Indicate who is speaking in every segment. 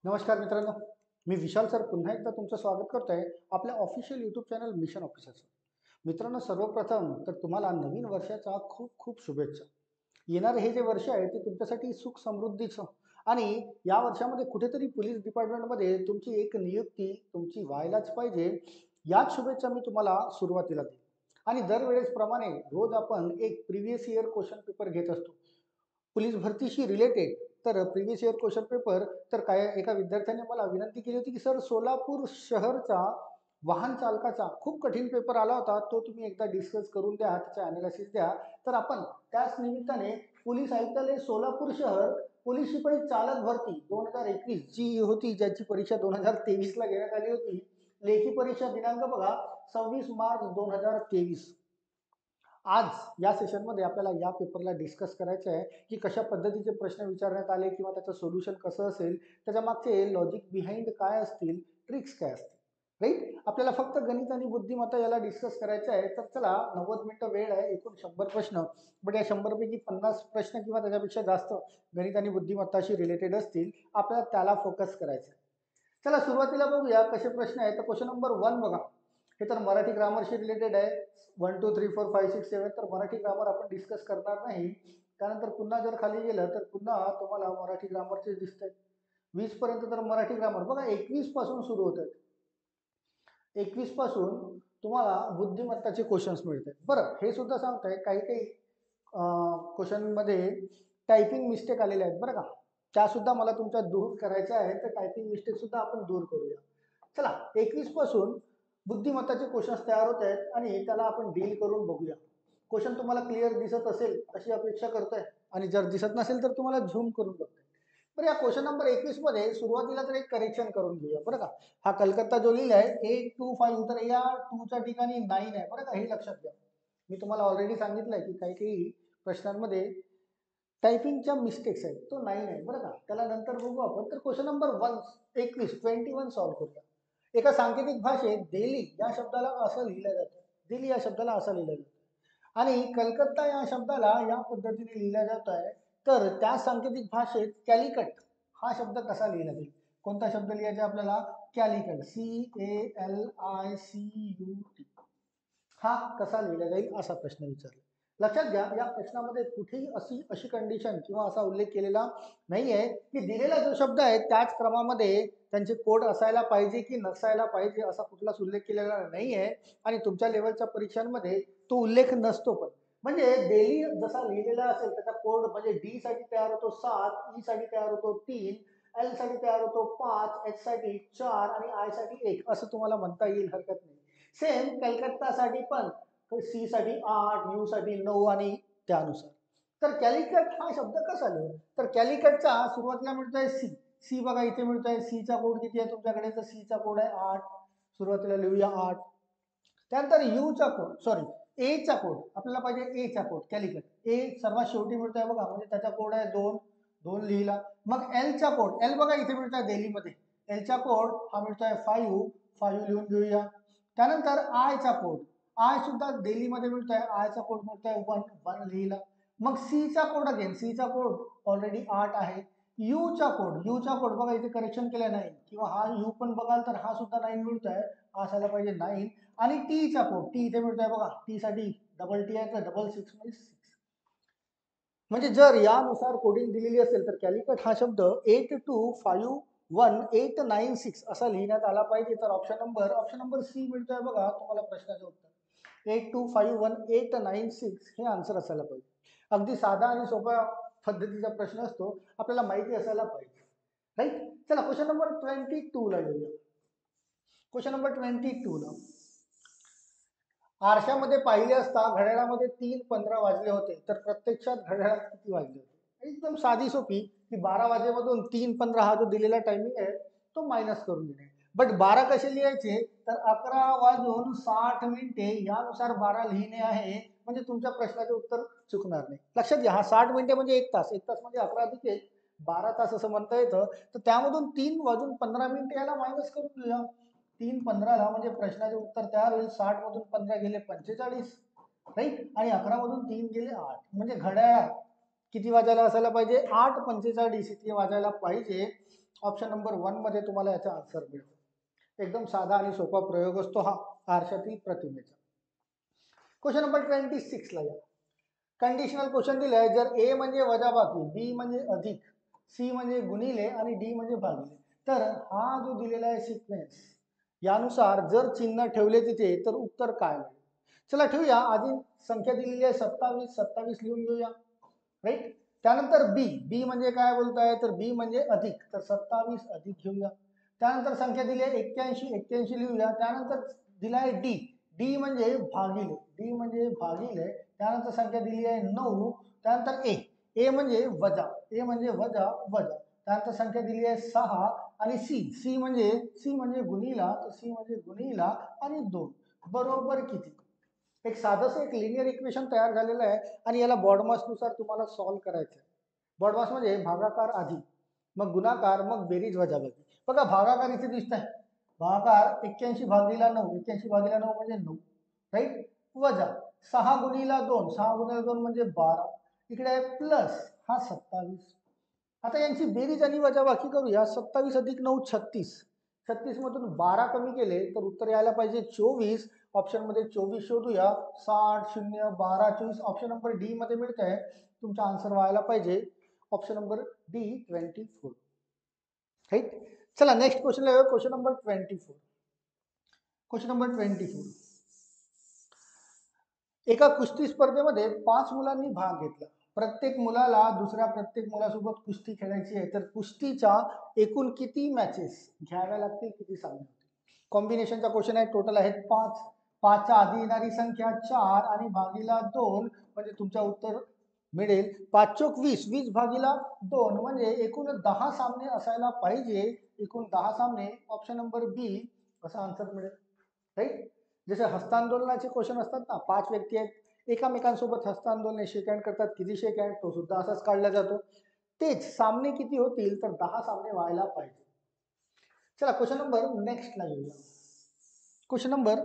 Speaker 1: नमस्कार मित्रांनो, मी विशाल सर पुन्हा एकदा तुमचं स्वागत करतोय आपल्या ऑफिशियल यूट्यूब चॅनल मिशन ऑफिसरचं. मित्रांनो, सर्वप्रथम तर तुम्हाला नवीन वर्षाच्या खूप खूप शुभेच्छा. येणारे हे जे वर्ष आहे ते तुमच्यासाठी सुख समृद्धीचं आणि या वर्षामध्ये कुठेतरी पोलीस डिपार्टमेंटमध्ये तुमची एक नियुक्ती तुमची व्हायलाच पाहिजे, याच शुभेच्छा मी तुम्हाला सुरुवातीला देईन. आणि दरवेळेसप्रमाणे रोज आपण एक प्रिव्हियस इयर क्वेश्चन पेपर घेत असतो पोलीस भरतीशी रिलेटेड. तर प्रिव्हियस इयर क्वेश्चन पेपर तर काय एका विद्यार्थ्याने मला विनंती केली होती की सर सोलापूर शहरचा वाहन चालकाचा खूप कठीण पेपर आला होता, तो तुम्ही एकदा डिस्कस करून द्या, त्याचा अनालिसिस द्या. तर आपण त्याच निमित्ताने पोलीस आयुक्तालय सोलापूर शहर पोलीस शिपाई चालक भरती 2021 जी होती, ज्याची परीक्षा 2023ला घेण्यात आली होती. लेखी परीक्षा दिनांक बघा 26 मार्च 2023. आज या सेशनमध्ये आपल्याला या पेपरला डिस्कस करायचं आहे की कशा पद्धतीचे प्रश्न विचारण्यात आले किंवा त्याचं सोल्युशन कसं असेल, त्याच्या मागचे लॉजिक बिहाइंड काय असतील, ट्रिक्स काय असतील. राईट, आपल्याला फक्त गणित आणि बुद्धिमत्ता याला डिस्कस करायचं आहे. तर चला, 90 मिनिटं वेळ आहे, एकूण 100 प्रश्न. बट या 100 पैकी 50 प्रश्न किंवा त्याच्यापेक्षा जास्त गणित आणि बुद्धिमत्ताशी रिलेटेड असतील, आपल्याला त्याला फोकस करायचं आहे. चला सुरुवातीला बघूया कसे प्रश्न आहेत. तर क्वेश्चन नंबर 1 बघा, हे तर मराठी ग्रामरशी रिलेटेड आहे. 1 2 3 4 5 6 7 तर मराठी ग्रामर आपण डिस्कस करणार नाही. त्यानंतर पुन्हा जर खाली गेलं तर पुन्हा तुम्हाला मराठी ग्रामरचे दिसत आहेत. 20 पर्यंत तर मराठी ग्रामर बघा, 21 पासून सुरू होत आहेत. 21 पासून तुम्हाला बुद्धिमत्ताचे क्वेश्चन्स मिळतात. बरं, हे सुद्धा सांगताय काही काही क्वेश्चन मध्ये टायपिंग मिस्टेक आलेल्या आहेत बरं का, त्या सुद्धा मला तुमच्या दूर करायच्या आहेत. तर टायपिंग मिस्टेक सुद्धा आपण दूर करूया. चला, 21 पासून बुद्धिमत्ताचे क्वेश्चन्स तयार होत आहेत आणि त्याला आपण डील करून बघूया. क्वेश्चन तुम्हाला क्लिअर दिसत असेल अशी अपेक्षा करतोय, आणि जर दिसत नसेल तर तुम्हाला झूम करून बघतोय. बरं, या क्वेश्चन नंबर 21 मध्ये सुरुवातीला तर एक करेक्शन करून घेऊया बरं का. हा कलकत्ता जो लिहिलाय 825, तर या 2 च्या ठिकाणी 9 आहे बरं का, हे लक्षात घ्या. मी तुम्हाला ऑलरेडी सांगितलंय की काही काही प्रश्नांमध्ये टायपिंगच्या मिस्टेक्स आहेत, तो 9 आहे बरं का, त्याला नंतर बघू आपण. तर क्वेश्चन नंबर 21 सॉल्व्ह करूया. एका सांकेतिक भाषेत दिल्ली या शब्दाला असं लिहिलं जातं, दिल्ली या शब्दाला असं लिहिलं जातं, आणि कलकत्ता या शब्दाला या पद्धतीने लिहिलं जात आहे. तर त्या सांकेतिक भाषेत कॅलिकट हा शब्द कसा लिहिला जाईल? कोणता शब्द लिहायचा आपल्याला? कॅलिकट, CALICUT. हा कसा लिहिला जाईल असा प्रश्न विचारला. लक्षात घ्या, या प्रश्नामध्ये कुठेही अशी कंडिशन किंवा असा उल्लेख केलेला नाही आहे की दिलेला जो शब्द आहे त्याच क्रमामध्ये त्यांचे कोड असायला पाहिजे की नसायला पाहिजे, असा कुठलाच उल्लेख केलेला नाही आहे. आणि तुमच्या लेवलच्या परीक्षांमध्ये तो उल्लेख नसतो पण. म्हणजे दिल्ली जसा लिहिलेला असेल त्याचा कोड म्हणजे डी साठी तयार होतो 7, ई साठी तयार होतो 3, एल साठी तयार होतो 5, एच साठी 4 आणि आय साठी 1, असं तुम्हाला म्हणता येईल, हरकत नाही. सेम कलकत्तासाठी पण सी साठी 8, यू साठी 9 आणि त्यानुसार. तर कॅलिकट हा शब्द कसा लिहू? तर कॅलिकटचा सुरुवातीला मिळतोय सी. सी बघा इथे मिळतोय, सीचा कोड किती आहे तुमच्याकडे? तर सीचा कोड आहे 8. सुरुवातीला लिहूया 8. त्यानंतर यूचा कोड, सॉरी एचा कोड आपल्याला पाहिजे, एचा कोड कॅलिकट ए सर्वात शेवटी मिळतोय बघा, म्हणजे त्याचा कोड आहे 2. 2 लिहिला. मग एलचा कोड, एल बघा इथे मिळतोय दिल्लीमध्ये, एलचा कोड हा मिळतोय 5. 5 लिहून घेऊया. त्यानंतर आयचा कोड, आय सुद्धा दिल्लीमध्ये मिळतोय, आयचा कोड मिळतोय 1. 1 लिहिला. मग सीचा कोड, अगेन सीचा कोड ऑलरेडी 8 आहे. यूचा कोड बघा इथे करेक्शन केलं नाही, किंवा हा यू पण बघाल तर हा सुद्धा 9 मिळतोय, हा असायला पाहिजे 9. आणि टीचा कोड, टी इथे मिळतोय बघा, टी साठी डबल टी आहे तर डबल 6 म्हणजे 6. म्हणजे जर यानुसार कोडिंग दिलेली असेल तर कॅलिकट हा शब्द 8251 896 असा लिहिण्यात आला पाहिजे. तर ऑप्शन नंबर सी मिळतोय बघा तुम्हाला प्रश्नाचं उत्तर. 8251 896 हे आन्सर असायला पाहिजे. अगदी साधा आणि सोप्या पद्धतीचा प्रश्न असतो, आपल्याला माहिती असायला पाहिजे. राईट. चला क्वेश्चन नंबर 22 ला येऊया. क्वेश्चन नंबर 22 ला, आरशामध्ये पाहिले असता घड्याळामध्ये 3:15 वाजले होते, तर प्रत्यक्षात घड्याळात किती वाजले होते? एकदम साधी सोपी, की 12 वाजेमधून 3:15 हा जो दिलेला टायमिंग आहे तो मायनस करून घेणे. बट 12 कसे लिहायचे? तर 11:60 यानुसार 12 लिहिणे आहे, म्हणजे तुमच्या प्रश्नाचे उत्तर चुकणार नाही. लक्षात घ्या, हा 60 मिनिटे म्हणजे 1 तास, 1 तास म्हणजे 11 अधिक 1 12 तास असं म्हणता येतं. तर त्यामधून 3:15 याला मायनस करून घेऊया. 3:15 म्हणजे प्रश्नाचे उत्तर तयार होईल. 60 मधून 15 गेले 45, राईट, आणि 11 मधून 3 गेले 8, म्हणजे घड्याळ किती वाजायला असायला पाहिजे? 8:45 इथे वाजायला पाहिजे. ऑप्शन नंबर 1 मध्ये तुम्हाला याचा आन्सर मिळतो. एकदम साधा आणि सोपा प्रयोग असतो हा आरशातील प्रतिमेचा. क्वेश्चन नंबर 26 ला या. कंडिशनल क्वेश्चन दिलाय, जर ए म्हणजे वजाबाकी, बी म्हणजे अधिक, सी म्हणजे गुणिले आणि डी म्हणजे भागिले, तर हा जो दिलेला आहे सिक्वेन्स यानुसार जर चिन्ह ठेवले तिथे तर उत्तर काय मिळेल. चला ठेवूया. आधी संख्या दिलेली आहे 27, 27 लिहून घेऊया, राईट. त्यानंतर बी, बी म्हणजे काय बोलताय, तर बी म्हणजे अधिक, तर 27 अधिक घेऊया. त्यानंतर संख्या दिली आहे 81, 81 लिहूया. त्यानंतर दिला आहे डी, डी म्हणजे भागिले, डी म्हणजे भागिले. त्यानंतर संख्या दिली आहे 9. त्यानंतर ए, ए म्हणजे वजा, ए म्हणजे वजा वजा. त्यानंतर संख्या दिली आहे 6 आणि सी, सी म्हणजे गुणिला, तर सी म्हणजे गुणिला आणि 2 बरोबर किती. एक साधंसं एक लिनियर इक्वेशन तयार झालेलं आहे आणि याला बॉडमासनुसार तुम्हाला सॉल्व्ह करायचं आहे. बॉडमास म्हणजे भागाकार आधी, मग गुणाकार, मग बेरीज वजाबाकी. बघा भागाकार इथे दिसत आहे. भागाकार 81 भागिला 9, 81 भागिला 9 म्हणजे 9, राईट. वजा 6 गुणिला 2, 6 गुणिला 2 म्हणजे 12. इकडे आहे प्लस हा 27. आता यांची बेरीज आणि वजाबाकी करूया. 27 अधिक 9 36. 36 मधून 12 कमी केले तर उत्तर यायला पाहिजे 24. ऑप्शन मध्ये 24 शोधूया. 60 0 12 24. ऑप्शन नंबर डी मध्ये मिळत आहे. तुमचा आन्सर व्हायला पाहिजे ऑप्शन नंबर डी 24, राईट. चला नेक्स्ट क्वेश्चन लिहूया. Question number 24. Question number 24. एका कुस्ती स्पर्धेमध्ये 5 मुलांनी भाग घेतला. प्रत्येक मुलाला दुसऱ्या प्रत्येक मुलासोबत कुस्ती खेळायची आहे, तर कुस्तीच्या एकूण किती मॅचेस घ्याव्या लागतील, किती सामने होतील. कॉम्बिनेशनचा क्वेश्चन आहे. टोटल आहेत 5. 5च्या आधी येणारी संख्या 4 आणि भागीला 2 म्हणजे तुमचं उत्तर मिळेल 5 चोक 20, 20 भागीला 2 म्हणजे एकूण 10 सामने असायला पाहिजे. एकूण 10 सामने ऑप्शन नंबर बी असा आन्सर मिळेल, राईट. जसे हस्तांदोलनाचे क्वेश्चन असतात ना, 5 व्यक्ती आहेत एकामेकांसोबत हस्तांदोलने शेक हँड करतात, किती शेक हँड, तो सुद्धा असाच काढला जातो. तेच सामने किती होतील, तर 10 सामने व्हायला पाहिजे. चला क्वेश्चन नंबर नेक्स्टला येऊया. Question number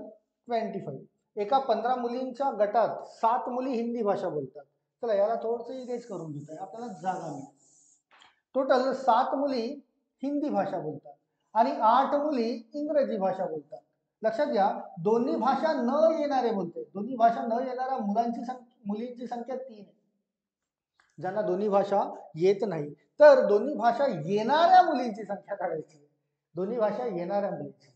Speaker 1: 25. एका 15 मुलींच्या गटात 7 मुली हिंदी भाषा बोलतात. चला याला थोडंसं इरेज करून घेत आहे, आपल्याला जागा मिळेल. टोटल 7 मुली हिंदी भाषा बोलतात आणि 8 मुली इंग्रजी भाषा बोलतात. लक्षात घ्या, दोन्ही भाषा न येणारे बोलते. दोन्ही भाषा न येणाऱ्या मुलींची संख्या 3 आहे, ज्यांना दोन्ही भाषा येत नाही. तर दोन्ही भाषा येणाऱ्या मुलींची संख्या काढायची. दोन्ही भाषा येणाऱ्या मुलींची.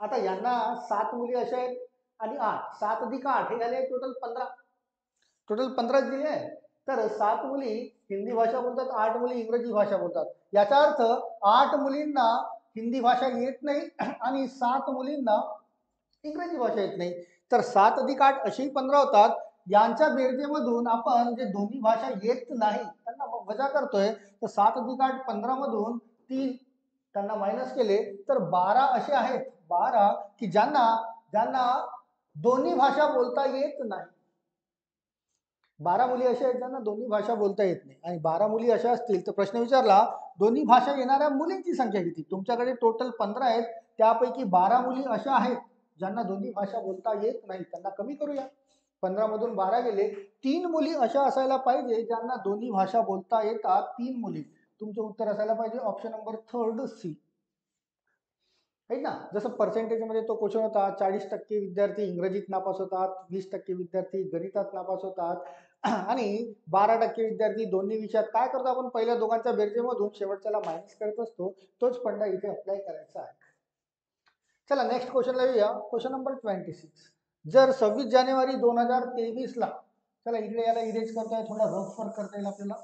Speaker 1: आता यांना 7 मुली अशा आहेत आणि 8, 7 अधिक 8 हे झाले टोटल 15. टोटल 15 दिले आहे. तर 7 मुली हिंदी भाषा बोलतात, 8 मुली इंग्रजी भाषा बोलतात. याचा अर्थ 8 मुलींना हिंदी भाषा येत नाही आणि 7 मुलींना इंग्रजी भाषा येत नाही. तर 7 अधिक 8 अशी 15 होतात. यांच्या बेरजेमधून आपण जे दोन्ही भाषा येत नाही त्यांना वजा करतोय, तर 7 अधिक 8 15 मधून 3 त्यांना मायनस केले तर 12 असे आहेत, 12 की ज्यांना ज्यांना दोन्ही भाषा बोलता येत नाही. 12 मुली अशा आहेत ज्यांना दोन्ही भाषा बोलता येत नाही. आणि 12 मुली अशा असतील तर प्रश्न विचारला दोन्ही भाषा येणाऱ्या मुलींची संख्या किती. तुमच्याकडे टोटल 15 आहेत, त्यापैकी 12 मुली अशा आहेत ज्यांना दोन्ही भाषा बोलता येत नाही, त्यांना कमी करूया. 15 मधून 12 गेले. 3 मुली अशा असायला पाहिजे ज्यांना दोन्ही भाषा बोलता येतात, 3 मुली. तुमचं उत्तर असायला पाहिजे ऑप्शन नंबर 3 सी, आहे ना. जसं पर्सेंटेजमध्ये तो क्वेश्चन होता, 40% विद्यार्थी इंग्रजीत नापास होतात, 20% विद्यार्थी गणितात नापास होतात आणि 12% विद्यार्थी दोन्ही विषयात. काय करतो आपण, पहिल्या दोघांच्या बेरजेमधून शेवटच्याला मायनस करत असतो. तोच फंडा इथे अप्लाय करायचा आहे. चला नेक्स्ट क्वेश्चन लिहूया. Question number 26. जर 26 जानेवारी 2023 ला, चला इकडे याला इरेज करताय, थोडा रफ वर्क करता येईल आपल्याला.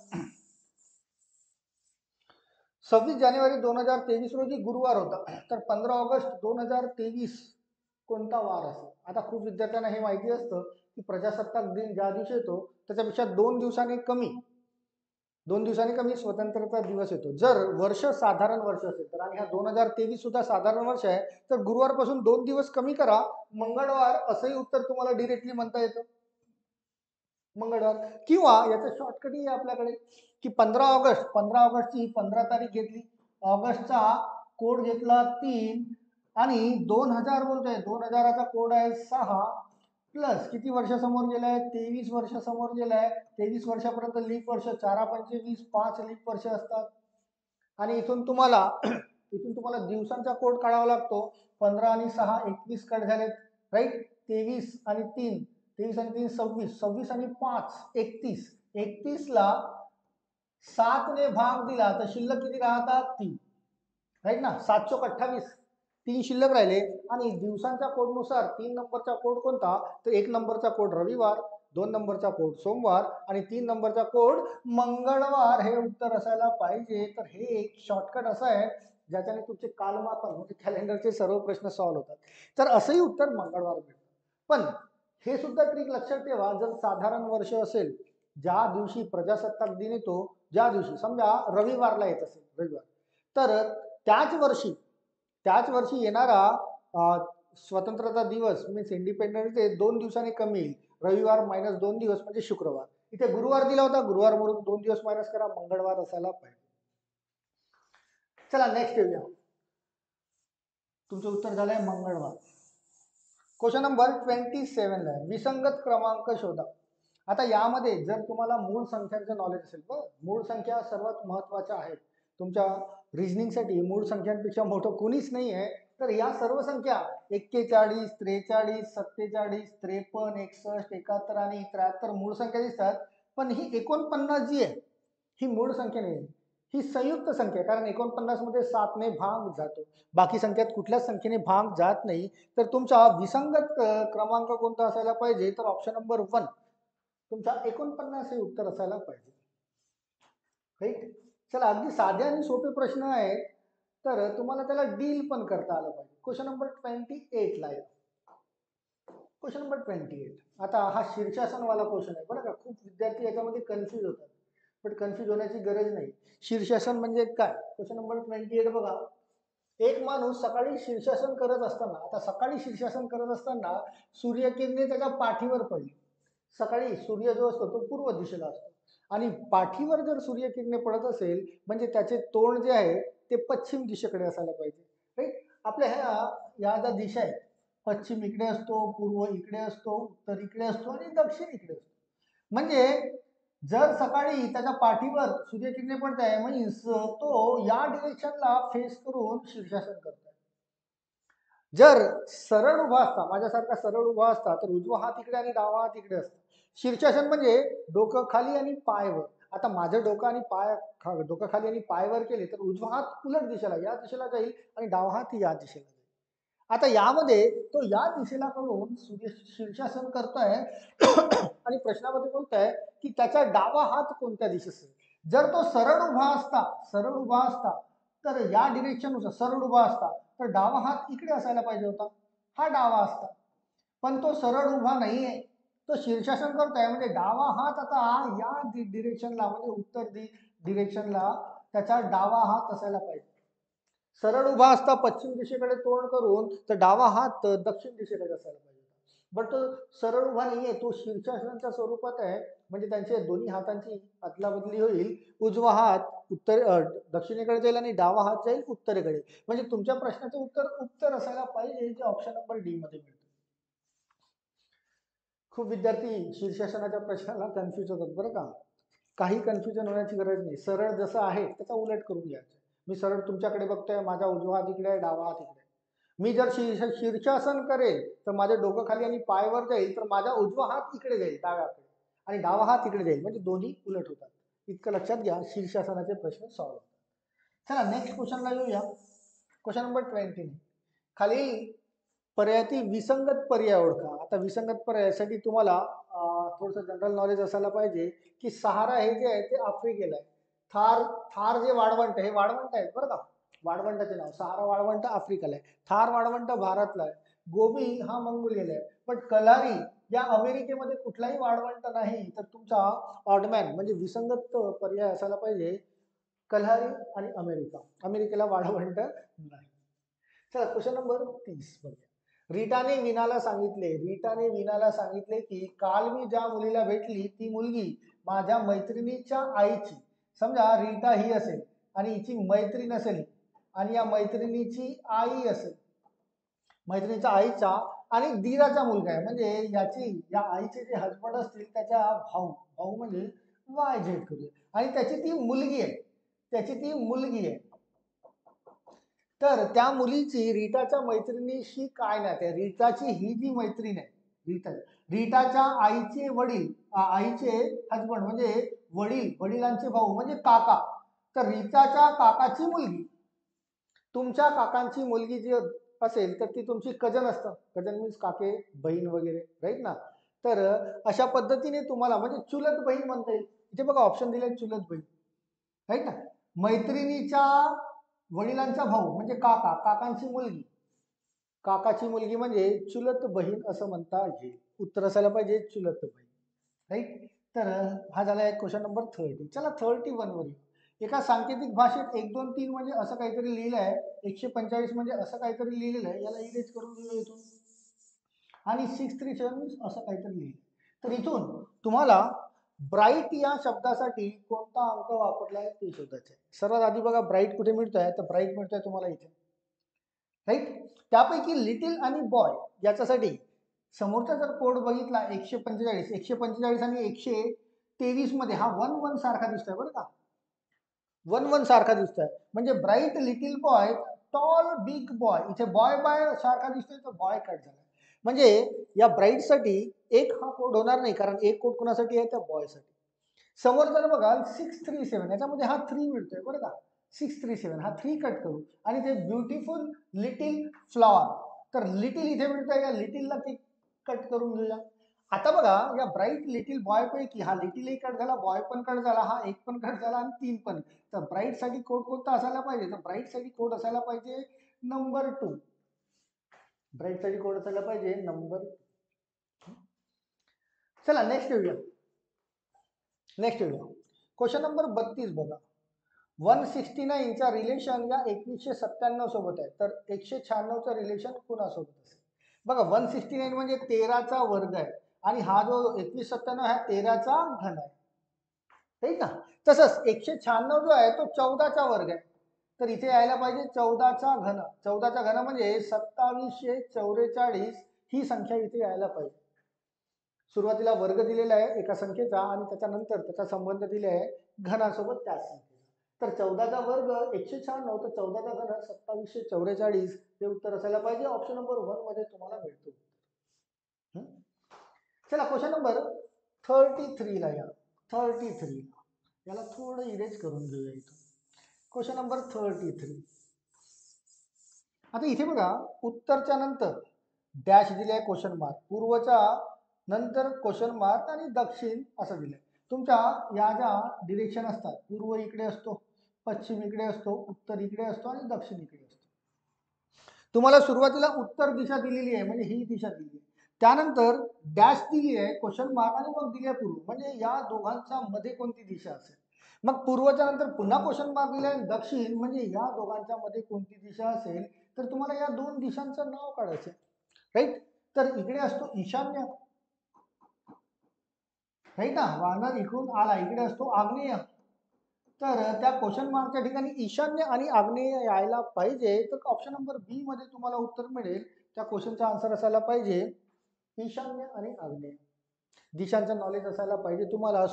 Speaker 1: 26 जानेवारी 2023 रोजी गुरुवार होता, तर 15 ऑगस्ट 2023 कोणता वार असेल. आता खूप विद्यार्थ्यांना हे माहिती असतं की प्रजासत्ताक दिन ज्या दिवशी येतो त्याच्यापेक्षा 2 दिवसांनी कमी स्वतंत्रता दिवस येतो. जर वर्ष साधारण वर्ष असेल तर, आणि हा 2023 सुद्धा साधारण वर्ष आहे, तर गुरुवारपासून 2 दिवस कमी करा, मंगळवार, असंही उत्तर तुम्हाला डिरेक्टली म्हणता येतं, मंगळवार. किंवा याचं शॉर्टकटही आहे आपल्याकडे की 15 ऑगस्ट, 15 ऑगस्टची 15 तारीख घेतली, ऑगस्टचा कोड घेतला 3 आणि 2000 बोलतोय, 2000चा कोड आहे 6 प्लस किती वर्ष समोर गेलाय, 23 वर्ष समोर गेलाय. 23 वर्षापर्यंत लीप वर्ष, 4 पंचे 20, 5 लीप वर्ष असतात आणि इथून तुम्हाला इथून तुम्हाला दिवसांचा कोड काढावा लागतो. 15 आणि 6 21 कट झालेत, राईट. 23 आणि 3 23 आणि 3 26 26 आणि 5 31 31 ला 7 ने भाग दिला तर शिल्लक किती राहतात? 3, राईट ना. 7 चोक 28, 3 शिल्लक राहिले. आणि दिवसांच्या कोडनुसार 3 नंबरचा कोड कोणता? तर 1 नंबरचा कोड रविवार, 2 नंबरचा कोड सोमवार आणि 3 नंबरचा कोड मंगळवार. हे उत्तर असायला पाहिजे. तर हे एक शॉर्टकट असं आहे ज्याच्याने तुमचे कालमापन म्हणजे कॅलेंडरचे सर्व प्रश्न सॉल्व्ह होतात. तर असंही उत्तर मंगळवार मिळतं. पण हे सुद्धा ट्रिक लक्षात ठेवा, जर साधारण वर्ष असेल, ज्या दिवशी प्रजासत्ताक दिन येतो, ज्या दिवशी समजा रविवारला येत असेल, रविवार, तर त्याच वर्षी येणारा स्वतंत्रता दिवस मीन्स इंडिपेंडन्स डे 2 दिवसांनी कमी येईल. रविवार मायनस 2 दिवस म्हणजे शुक्रवार. इथे गुरुवार दिला होता, गुरुवार म्हणून 2 दिवस मायनस करा, मंगळवार असायला पाहिजे. चला नेक्स्ट येऊया. तुमचं उत्तर झालंय मंगळवार. क्वेश्चन नंबर 27 ला आहे, विसंगत क्रमांक शोधा. आता यामध्ये जर तुम्हाला मूळ संख्यांचं नॉलेज असेल, मूळ संख्या सर्वात महत्वाच्या आहेत तुमच्या रिझनिंगसाठी. मूळ संख्यांपेक्षा मोठं कोणीच नाही आहे. तर या सर्व संख्या 41, 43, 47, 53, 61, 71 आणि 73 मूळ संख्या दिसतात. पण ही 49 जी आहे ही मूळ संख्या नाही, ही संयुक्त संख्या. कारण 49 मध्ये 7 ने भाग जातो, बाकी संख्यात कुठल्याच संख्येने भाग जात नाही. तर तुमचा विसंगत क्रमांक कोणता असायला पाहिजे? तर ऑप्शन नंबर 1 तुमचा 49 हे उत्तर असायला पाहिजे, राईट. चला अगदी साधे आणि सोपे प्रश्न आहेत, तर तुम्हाला त्याला डील पण करता आलं पाहिजे. क्वेश्चन नंबर 28 ला आहे. Question number 28. आता हा शीर्षासनवाला क्वेश्चन आहे बरं का. खूप विद्यार्थी याच्यामध्ये कन्फ्यूज होतात, पण कन्फ्यूज होण्याची गरज नाही. शीर्षासन म्हणजे काय? क्वेश्चन नंबर 28 बघा. एक माणूस सकाळी शीर्षासन करत असताना, आता सकाळी शीर्षासन करत असताना सूर्यकिरणे त्याच्या पाठीवर पडली. सकाळी सूर्य जो असतो तो पूर्व दिशेला असतो आणि पाठीवर जर सूर्यकिरणे पडत असेल म्हणजे त्याचे तोंड जे आहे ते पश्चिम दिशेकडे असायला पाहिजे, राईट. आपल्या या ज्या दिशा आहेत, पश्चिम इकडे असतो, पूर्व इकडे असतो, उत्तर इकडे असतो आणि दक्षिण इकडे असतो. म्हणजे जर सकाळी त्याच्या पाठीवर सूर्यकिरणे पडत आहे म्हणजे तो या डिरेक्शनला फेस करून शीर्षासन करतोय. जर सरळ उभा असता, माझ्यासारखा सरळ उभा असता, तर उजवा हात इकडे आणि डावा हात इकडे असता. शीर्षासन म्हणजे डोकं खाली आणि पाय वर. आता माझं डोकं आणि पाय डोकं खाली आणि पाय वर केले तर उजवा हात उलट दिशेला या दिशेला जाईल आणि डावा हात या दिशेला जाईल. आता यामध्ये तो या दिशेला करून सूर्य शीर्षासन करतोय आणि प्रश्नामध्ये बोलतोय की त्याचा डावा हात कोणत्या दिशेस. जर तो सरळ उभा असता तर या डिरेक्शननुसार सरळ उभा असता तर डावा हात इकडे असायला पाहिजे होता, हा डावा असता. पण तो सरळ उभा नाहीये, तो शीर्षासन करतोय म्हणजे डावा हात आता या डिरेक्शनला म्हणजे उत्तर डिरेक्शनला त्याचा डावा हात असायला पाहिजे. सरळ उभा असता पश्चिम दिशेकडे तोंड करून तर डावा हात दक्षिण दिशेकडे असायला पाहिजे. बट तो सरळ उभा नाहीये, तो शीर्षासनाच्या स्वरूपात आहे. म्हणजे त्यांच्या दोन्ही हातांची अदलाबदली होईल. उजवा हात दक्षिणेकडे जाईल आणि डावा हात जाईल उत्तरेकडे. म्हणजे तुमच्या प्रश्नाचं उत्तर असायला पाहिजे जे ऑप्शन नंबर डी मध्ये मिळतं. खूप विद्यार्थी शीर्षासनाच्या प्रश्नाला कन्फ्युज होतात बरं का. काही कन्फ्युजन होण्याची गरज नाही. सरळ जसं आहे त्याचा उलट करून घ्यायचं. मी सरळ तुमच्याकडे बघतोय, माझा उजवा हात इकडे आहे, डावा हात इकडे. मी जर शीर्षासन करेल तर माझं डोकं खाली आणि पायवर जाईल तर माझा उजवा हात इकडे जाईल डाव्याकडे आणि डावा हात इकडे जाईल म्हणजे दोन्ही उलट होतात. इतकं लक्षात घ्या, शीर्षासनाचे प्रश्न सॉल्व्ह होतात. चला नेक्स्ट क्वेश्चनला येऊया. Question number 20. खालील पर्यायातील विसंगत पर्याय ओळखा. आता विसंगत पर्यायासाठी तुम्हाला थोडंसं जनरल नॉलेज असायला पाहिजे की सहारा हे जे आहे ते आफ्रिकेला आहे. थार जे वाळवंट हे वाळवंट आहेत बरं का. वाळवंटाचे नाव सहारा वाळवंट आफ्रिकेला आहे, थार वाळवंट भारतला आहे, गोबी हा मंगोलियाला आहे. पण कलारी या अमेरिकेमध्ये कुठलाही वाळवंट नाही. तर तुमचा ऑडमॅन म्हणजे विसंगत पर्याय असायला पाहिजे कल्हारी आणि अमेरिकेला वाळवंट नाही. चला क्वेश्चन नंबर 30 बघूया. रीटाने विनाला सांगितले की काल मी ज्या मुलीला भेटली ती मुलगी माझ्या मैत्रिणीच्या आईची. समजा रीटा ही असेल आणि हिची मैत्रीण असेल आणि या मैत्रिणीची आई असेल, मैत्रिणीच्या आईचा आणि दीराचा मुलगा आहे. म्हणजे या आईचे जे हजबंड असतील त्याच्या भाऊ म्हणजे वाय झेड करूया आणि त्याची ती मुलगी आहे. तर त्या मुलीची रीटाच्या मैत्रिणीशी काय नाते? रीटाची ही जी मैत्रीण आहे, रीटाच्या आईचे वडील, आईचे हजबंड म्हणजे वडिलांचे भाऊ म्हणजे काका. तर रीटाच्या काकाची मुलगी, तुमच्या काकांची मुलगी जी असेल तर ती तुमची कजन असतं. कजन मीन्स काके, बहीण वगैरे, राईट ना? तर अशा पद्धतीने तुम्हाला म्हणजे चुलत बहीण म्हणता येईल. इथे बघा ऑप्शन दिले चुलत बहीण, राईट ना? मैत्रिणीच्या वडिलांचा भाऊ म्हणजे काका, काकांची मुलगी, काकाची मुलगी म्हणजे चुलत बहीण असं म्हणता येईल. उत्तर असायला पाहिजे चुलत बहीण, राईट? तर हा झाला एक क्वेश्चन नंबर 30. चला 31 वर येऊ. एका सांकेतिक भाषेत 1 2 3 म्हणजे असं काहीतरी लिहिलं आहे, 145 म्हणजे असं काहीतरी लिहिलेलं आहे, याला इरेज करून घेऊया इथून. आणि 637 असं काहीतरी लिहिलं. तर इथून तुम्हाला ब्राईट या शब्दासाठी कोणता अंक वापरला आहे ते शोधायचं आहे. सर्वात आधी बघा ब्राईट कुठे मिळतोय, तर ब्राईट मिळतोय तुम्हाला इथे, राईट? त्यापैकी लिटिल आणि बॉय याच्यासाठी समोरचा जर कोड बघितला 145 आणि 123 मध्ये हा 1 1 सारखा दिसतोय बरं का, 1 1 सारखा दिसतोय. म्हणजे bright little boy, tall big boy, इथे बॉय बॉय सारखा दिसतोय तर बॉय कट झाला. म्हणजे या ब्राईट साठी एक हा कोड होणार नाही, कारण एक कोड कोणासाठी आहे, त्या बॉय साठी. समोर जर बघाल 637 याच्यामध्ये हा 3 मिळतोय बरं का, 637 हा 3 कट करू आणि ते ब्युटिफुल लिटिल फ्लॉवर, तर लिटिल इथे मिळतोय, या लिटिलला ते कट करून घेऊया. आता बघा या ब्राईट लिटिल बॉय पैकी हा लिटिलही कट झाला, बॉय पण कट झाला, हा एक पण कट झाला आणि 3 पण. तर ब्राईट साठी कोड कोणता असायला पाहिजे, तर ब्राईट साठी कोड असायला पाहिजे नंबर 2. ब्राईट साठी कोड असायला पाहिजे नंबर 2. चला नेक्स्ट येऊया. क्वेश्चन नंबर 32 बघा. 169 चा रिलेशन या 2197 सोबत आहे, तर 196 चा रिलेशन कुणासोबत असेल? बघा 169 म्हणजे 13चा वर्ग आहे आणि हा जो 2197 हा 13चा घन आहे, ठीक ना? तसंच 196 जो आहे तो 14चा वर्ग आहे, तर इथे यायला पाहिजे 14चा घन. 14चा घन म्हणजे 2744 ही संख्या इथे यायला पाहिजे. सुरुवातीला वर्ग दिलेला आहे एका संख्येचा आणि त्याच्यानंतर त्याचा संबंध दिले आहे घनासोबत त्याच संख्येचा. तर 14चा वर्ग 196, तर 14चा घन 2744 हे उत्तर असायला पाहिजे. ऑप्शन नंबर 1 मध्ये तुम्हाला मिळतो. चला क्वेश्चन नंबर 33 ला या. 33 याला थोडं इरेज करून घेऊया इथून. Question number 33. आता इथे बघा उत्तरच्या नंतर डॅश दिले आहे, क्वेश्चन मार्क, पूर्वच्या नंतर क्वेश्चन मार्क आणि दक्षिण असं दिलंय. तुमच्या या ज्या डिरेक्शन असतात, पूर्व इकडे असतो, पश्चिम इकडे असतो, उत्तर इकडे असतो आणि दक्षिण इकडे असतो. तुम्हाला सुरुवातीला उत्तर दिशा दिलेली आहे म्हणजे ही दिशा दिली आहे, त्यानंतर डॅश दिली आहे क्वेश्चन मार्क आणि मग दिली आहे पूर्व, म्हणजे या दोघांच्या मध्ये कोणती दिशा असेल. मग पूर्वच्या नंतर पुन्हा क्वेश्चन मार्क दिले आहे दक्षिण, म्हणजे या दोघांच्या मध्ये कोणती दिशा असेल, तर तुम्हाला या दोन दिशांचं नाव काढायचं, राईट? तर इकडे असतो ईशान्य, राईट ना? वानर इकडून आला, इकडे असतो आग्नेय, तर त्या क्वेश्चन मार्कच्या ठिकाणी ईशान्य आणि आग्नेय यायला पाहिजे. तर ऑप्शन नंबर बी मध्ये तुम्हाला उत्तर मिळेल. त्या क्वेश्चनचा आन्सर असायला पाहिजे ईशान्य आणि आग्नेय. दिशांचं नॉलेज असायला पाहिजे तुम्हाला.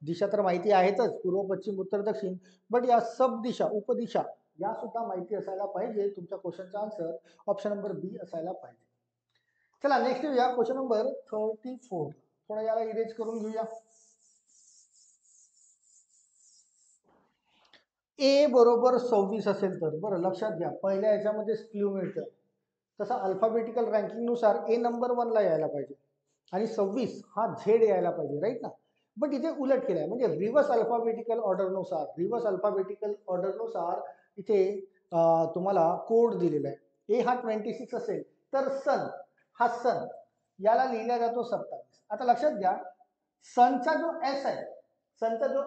Speaker 1: दिशा तर माहिती आहेतच, पूर्व पश्चिम उत्तर दक्षिण, बट या सब दिशा उपदिशा या सुद्धा माहिती असायला पाहिजे. तुमच्या क्वेश्चनचा आन्सर ऑप्शन नंबर बी असायला पाहिजे. चला नेक्स्ट येऊया क्वेश्चन नंबर 34. थोडा याला इरेज करून घेऊया. ए बरोबर 26 असेल तर बरं लक्षात घ्या, पहिल्या याच्यामध्ये क्ल्यू मिळतं, तसा अल्फाबेटिकल रँकिंग नुसार ए नंबर 1 ला यायला पाहिजे आणि 26 हा झेड यायला पाहिजे, राईट ना? बट इथे उलट केलं आहे, म्हणजे रिव्हर्स अल्फाबेटिकल ऑर्डरनुसार इथे तुम्हाला कोड दिलेला आहे. ए हा 26 असेल तर सन याला लिहिला जातो 27. आता लक्षात घ्या, सनचा जो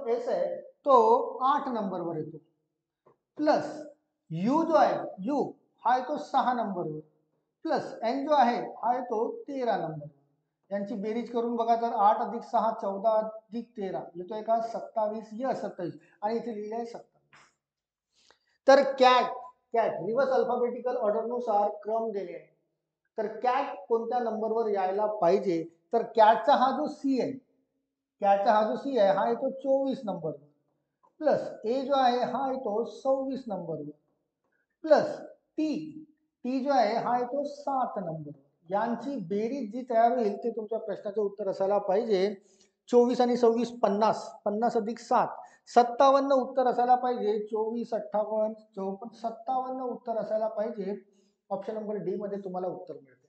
Speaker 1: एस आहे तो 8 नंबरवर येतो, प्लस यू जो आहे यू हा येतो 6 नंबरवर, प्लस एन जो आहे हा येतो 13 नंबरवर. यांची बेरीज करून बघा तर 8 अधिक 6 14 अधिक 13 येतोय का 27 या 27 आणि इथे लिहिले आहे 27. तर कॅट रिव्हर्स अल्फाबेटिकल ऑर्डरनुसार क्रम दिले आहे, तर कॅट कोणत्या नंबरवर यायला पाहिजे, तर कॅटचा हा जो सी आहे हा येतो 24 नंबरवर, प्लस ए जो आहे हा येतो 26 नंबरवर, प्लस टी टी जो आहे हा येतो 7 नंबर. यांची बेरीज जी तयार होईल ते तुमच्या प्रश्नाचं उत्तर असायला पाहिजे. 24 आणि 26 50, 50 अधिक 7 57 उत्तर असायला पाहिजे. 24 58 54 57 उत्तर असायला पाहिजे. ऑप्शन नंबर डी मध्ये तुम्हाला उत्तर मिळते.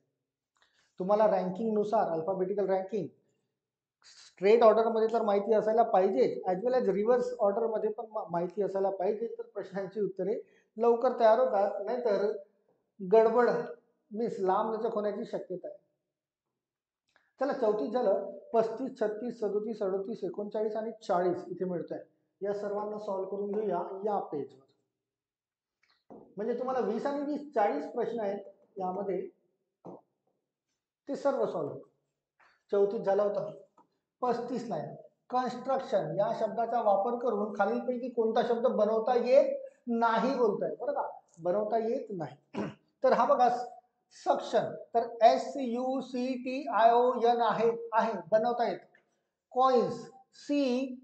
Speaker 1: तुम्हाला रँकिंग नुसार अल्फाबेटिकल रँकिंग स्ट्रेट ऑर्डर मध्ये तर माहिती असायला पाहिजे, ॲज वेल एज रिव्हर्स ऑर्डर मध्ये पण माहिती असायला पाहिजे, तर प्रश्नांची उत्तरे लवकर तयार होतात. नाहीतर गडबड मिस लांब लचक होण्याची शक्यता आहे. चला 34 झालं. 35 36 37 38 39 आणि 40 इथे मिळत आहे. या सर्वांना सॉल्व्ह करून घेऊया या पेजवर. म्हणजे तुम्हाला 20 आणि 20 40 प्रश्न आहेत यामध्ये, ते सर्व सॉल्व्ह. 34 झाला होता. 35 ला आहे कन्स्ट्रक्शन या शब्दाचा वापर करून खालीलपैकी कोणता शब्द बनवता येत नाही बोलताय, बरं का, बनवता येत नाही. तर हा बघा सक्शन, तर SUCTION आहे, बनवता येत. कॉइन्स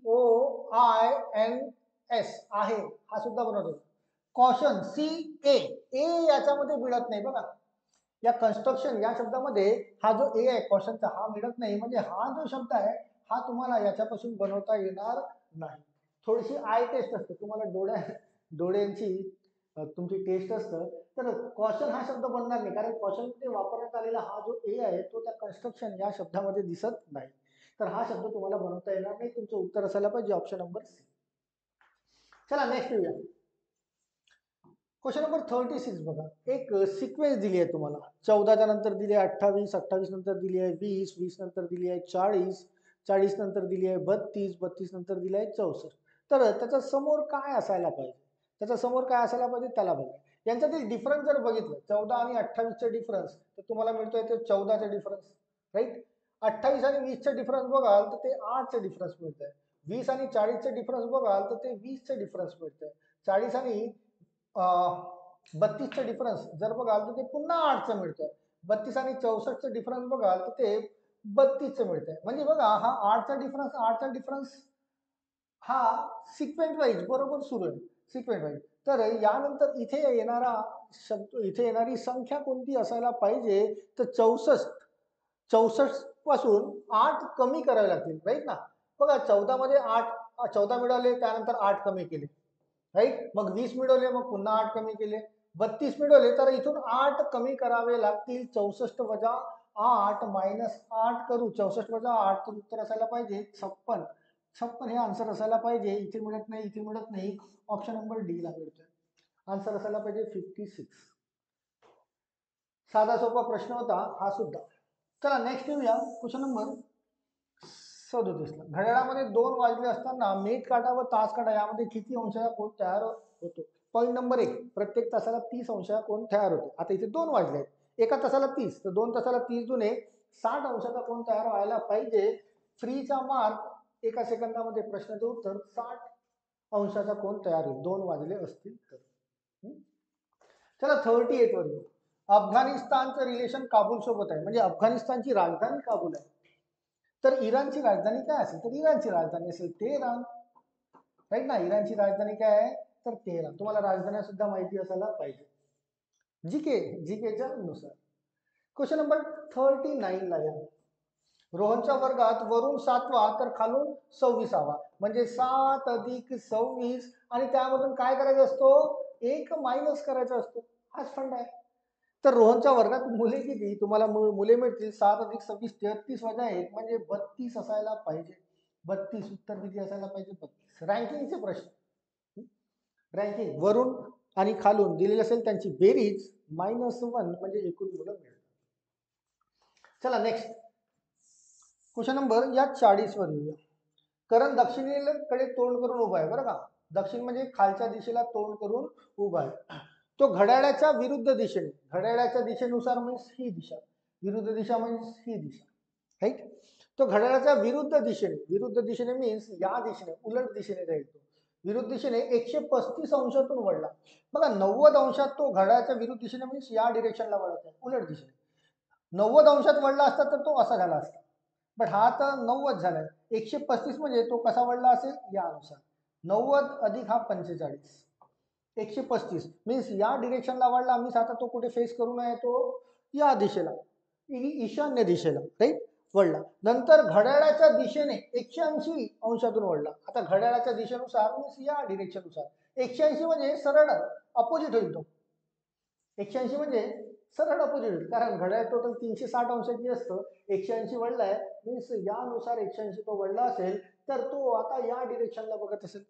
Speaker 1: COINS आहे, हा सुद्धा बनवतो. कॉशन CA याच्यामध्ये मिळत नाही बघा. या कन्स्ट्रक्शन या शब्दामध्ये हा जो ए आहे कॉशनचा हा मिळत नाही, म्हणजे हा जो शब्द आहे हा तुम्हाला याच्यापासून बनवता येणार नाही. थोडीशी आय टेस्ट असते तुम्हाला, डोळ्यांची तुमची टेस्ट असतं. तर कॉशन हा शब्द बनणार नाही, कारण कॉशन मध्ये वापरण्यात आलेला हा जो ए आहे तो त्या कन्स्ट्रक्शन या शब्दामध्ये दिसत नाही. तर हा शब्द तुम्हाला बनवता येणार नाही. तुमचं उत्तर असायला पाहिजे ऑप्शन नंबर सी. चला नेक्स्ट येऊया. क्वेश्चन नंबर 36 बघा. एक सिक्वेन्स दिली आहे तुम्हाला. 14च्या नंतर दिली आहे 28, 28 नंतर दिली आहे 20, 20 नंतर दिली आहे 40, 40 नंतर दिली आहे 32, 32 नंतर दिली आहे 64. तर त्याच्या समोर काय असायला पाहिजे, त्याच्या समोर काय असायला पाहिजे त्याला बघा. यांच्यातील डिफरन्स जर बघितलं 14 आणि 28चे डिफरन्स, तर तुम्हाला मिळतोय ते 14चे डिफरन्स, राईट. 28 आणि 20चे डिफरन्स बघाल तर ते 8चे डिफरन्स मिळत आहे. 20 आणि 40चे डिफरन्स बघाल तर ते 20चे डिफरन्स मिळत आहे. 40 आणि 32चे डिफरन्स जर बघाल तर ते पुन्हा 8चं मिळतं. 32 आणि 64चे डिफरन्स बघाल तर ते 32चं मिळतंय. म्हणजे बघा हा 8चा डिफरन्स हा सिक्वेन्स वाईज बरोबर सुरू आहे, सिक्वेन्स वाईज. तर यानंतर इथे येणारा शब्द, इथे येणारी संख्या कोणती असायला पाहिजे, तर 64 पासून 8 कमी करावे लागतील, राईट ना. बघा 14 मध्ये 14 मिळाले, त्यानंतर 8 कमी केले, राईट. मग 20 मिळवले, मग पुन्हा 8 कमी केले. 32 मिळवले, तर इथून 8 कमी करावे लागतील. 64 वजा 8 मायनस 8 करू. 64 वजा 8 तर उत्तर असायला पाहिजे 56. 56 हे आन्सर असायला पाहिजे. इथे मिळत नाही, इथे मिळत नाही. ऑप्शन नंबर डी ला मिळतोय. आन्सर असायला पाहिजे 56. साधा सोपा प्रश्न होता हा सुद्धा. चला नेक्स्ट येऊया. क्वेश्चन नंबर 37 ला. घड्याळामध्ये 2 वाजले असताना मिनिट काटा व तास काटा यामध्ये किती अंशाचा कोन तयार होतो? पॉईंट नंबर 1, प्रत्येक तासाला 30 अंशाचा कोन तयार होतो. आता इथे 2 वाजले आहेत, एका तासाला 30, तर 2 तासाला 30 दुने 60 अंशाचा कोन तयार व्हायला पाहिजे. फ्रीचा मार्क एका सेकंदामध्ये प्रश्नाचं उत्तर 60 अंशाचा कोन तयार होईल 2 वाजले असतील तर. चला 38 वर येऊ. अफगाणिस्तानचं रिलेशन काबूल सोबत आहे, म्हणजे अफगाणिस्तानची राजधानी काबूल आहे. तर इराणची राजधानी काय असेल, तर इराणची राजधानी असेल तेहरान, राईट ना. इराणची राजधानी काय आहे, तर तेहरान. तुम्हाला राजधानी सुद्धा माहिती असायला पाहिजे जीकेच्या नुसार. क्वेश्चन नंबर 39 ला या. रोहनच्या वर्गात वरून 7वा तर खालून 26वा, म्हणजे 7 अधिक 26 आणि त्यामधून काय करायचं असतो, 1 मायनस करायचा असतो. हाच फंड आहे. तर रोहनच्या वर्गात मुले किती, तुम्हाला मुले मिळतील 7 अधिक 26 33 वजा 1 म्हणजे 32 असायला पाहिजे. 32 उत्तर किती असायला पाहिजे, 32. रँकिंगचे प्रश्न, रँकिंग वरून आणि खालून दिलेली असेल त्यांची बेरीज -1 म्हणजे एकूण मुलं मिळतात. चला नेक्स्ट क्वेश्चन नंबर या 40 वर येऊया. करण दक्षिणेकडे तोंड करून उभा आहे, बरं का. दक्षिण म्हणजे खालच्या दिशेला तोंड करून उभा आहे. तो घड्याळाच्या विरुद्ध दिशेने, घड्याळाच्या दिशेनुसार म्हणजे ही दिशा, विरुद्ध दिशा म्हणजे ही दिशा, राईट. तो घड्याळाच्या विरुद्ध दिशेने मीन्स या दिशेने, उलट दिशेने जाईल. तो विरुद्ध दिशेने 135 अंशातून वळला. बघा 90 अंशात तो घड्याळाच्या विरुद्ध दिशेने मीन्स या डिरेक्शनला वळत आहे, उलट दिशेने. 90 अंशात वळला असता तर तो असा झाला असता, बट हा तर 90 झालाय. 135 म्हणजे तो कसा वळला असेल यानुसार. 90 अधिक हा 45, 135 मीन्स या डिरेक्शनला वाढला मीन्स आता तो कुठे फेस करून आहे, तो या दिशेला, ईशान्य दिशेला, राईट, वळला. नंतर घड्याळाच्या दिशेने 180 अंशातून वळला. आता घड्याळाच्या दिशेनुसार मीन्स या डिरेक्शननुसार 180 म्हणजे सरळ अपोजिट होईल तो. 180 म्हणजे सरळ अपोजिट होईल, कारण घड्याळ टोटल 360 अंशाची असतं. 180 वळलाय मीन्स यानुसार 180 तो वळला असेल, तर तो आता या डिरेक्शनला बघत असेल.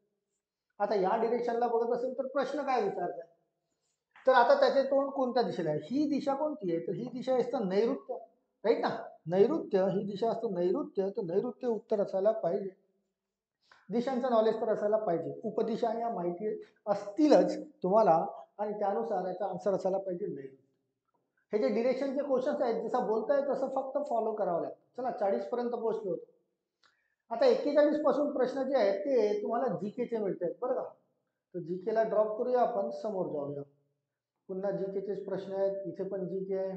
Speaker 1: आता या डिरेक्शनला बघत असेल तर प्रश्न काय विचारताय, तर आता त्याचे तोंड कोणत्या दिशेला आहे, ही दिशा कोणती आहे, तर ही दिशा असतं नैऋत्य, राईट ना. नैऋत्य ही दिशा असतं नैऋत्य, तर नैऋत्य उत्तर असायला पाहिजे. दिशांचं नॉलेज तर असायला पाहिजे, उपदिशा या माहिती असतीलच तुम्हाला, आणि त्यानुसार याचा आन्सर असायला पाहिजे नैऋत्य. हे जे डिरेक्शनचे क्वेश्चन्स आहेत जसं बोलताय तसं फक्त फॉलो करावं लागतं. चला 40 पर्यंत पोहोचलो होतो. आता 41 पासून प्रश्न जे आहेत ते तुम्हाला जीकेचे मिळत आहेत बरं का. तर जीकेला ड्रॉप करूया, आपण समोर जाऊया. पुन्हा जीकेचेच प्रश्न आहेत, इथे पण जीके आहे,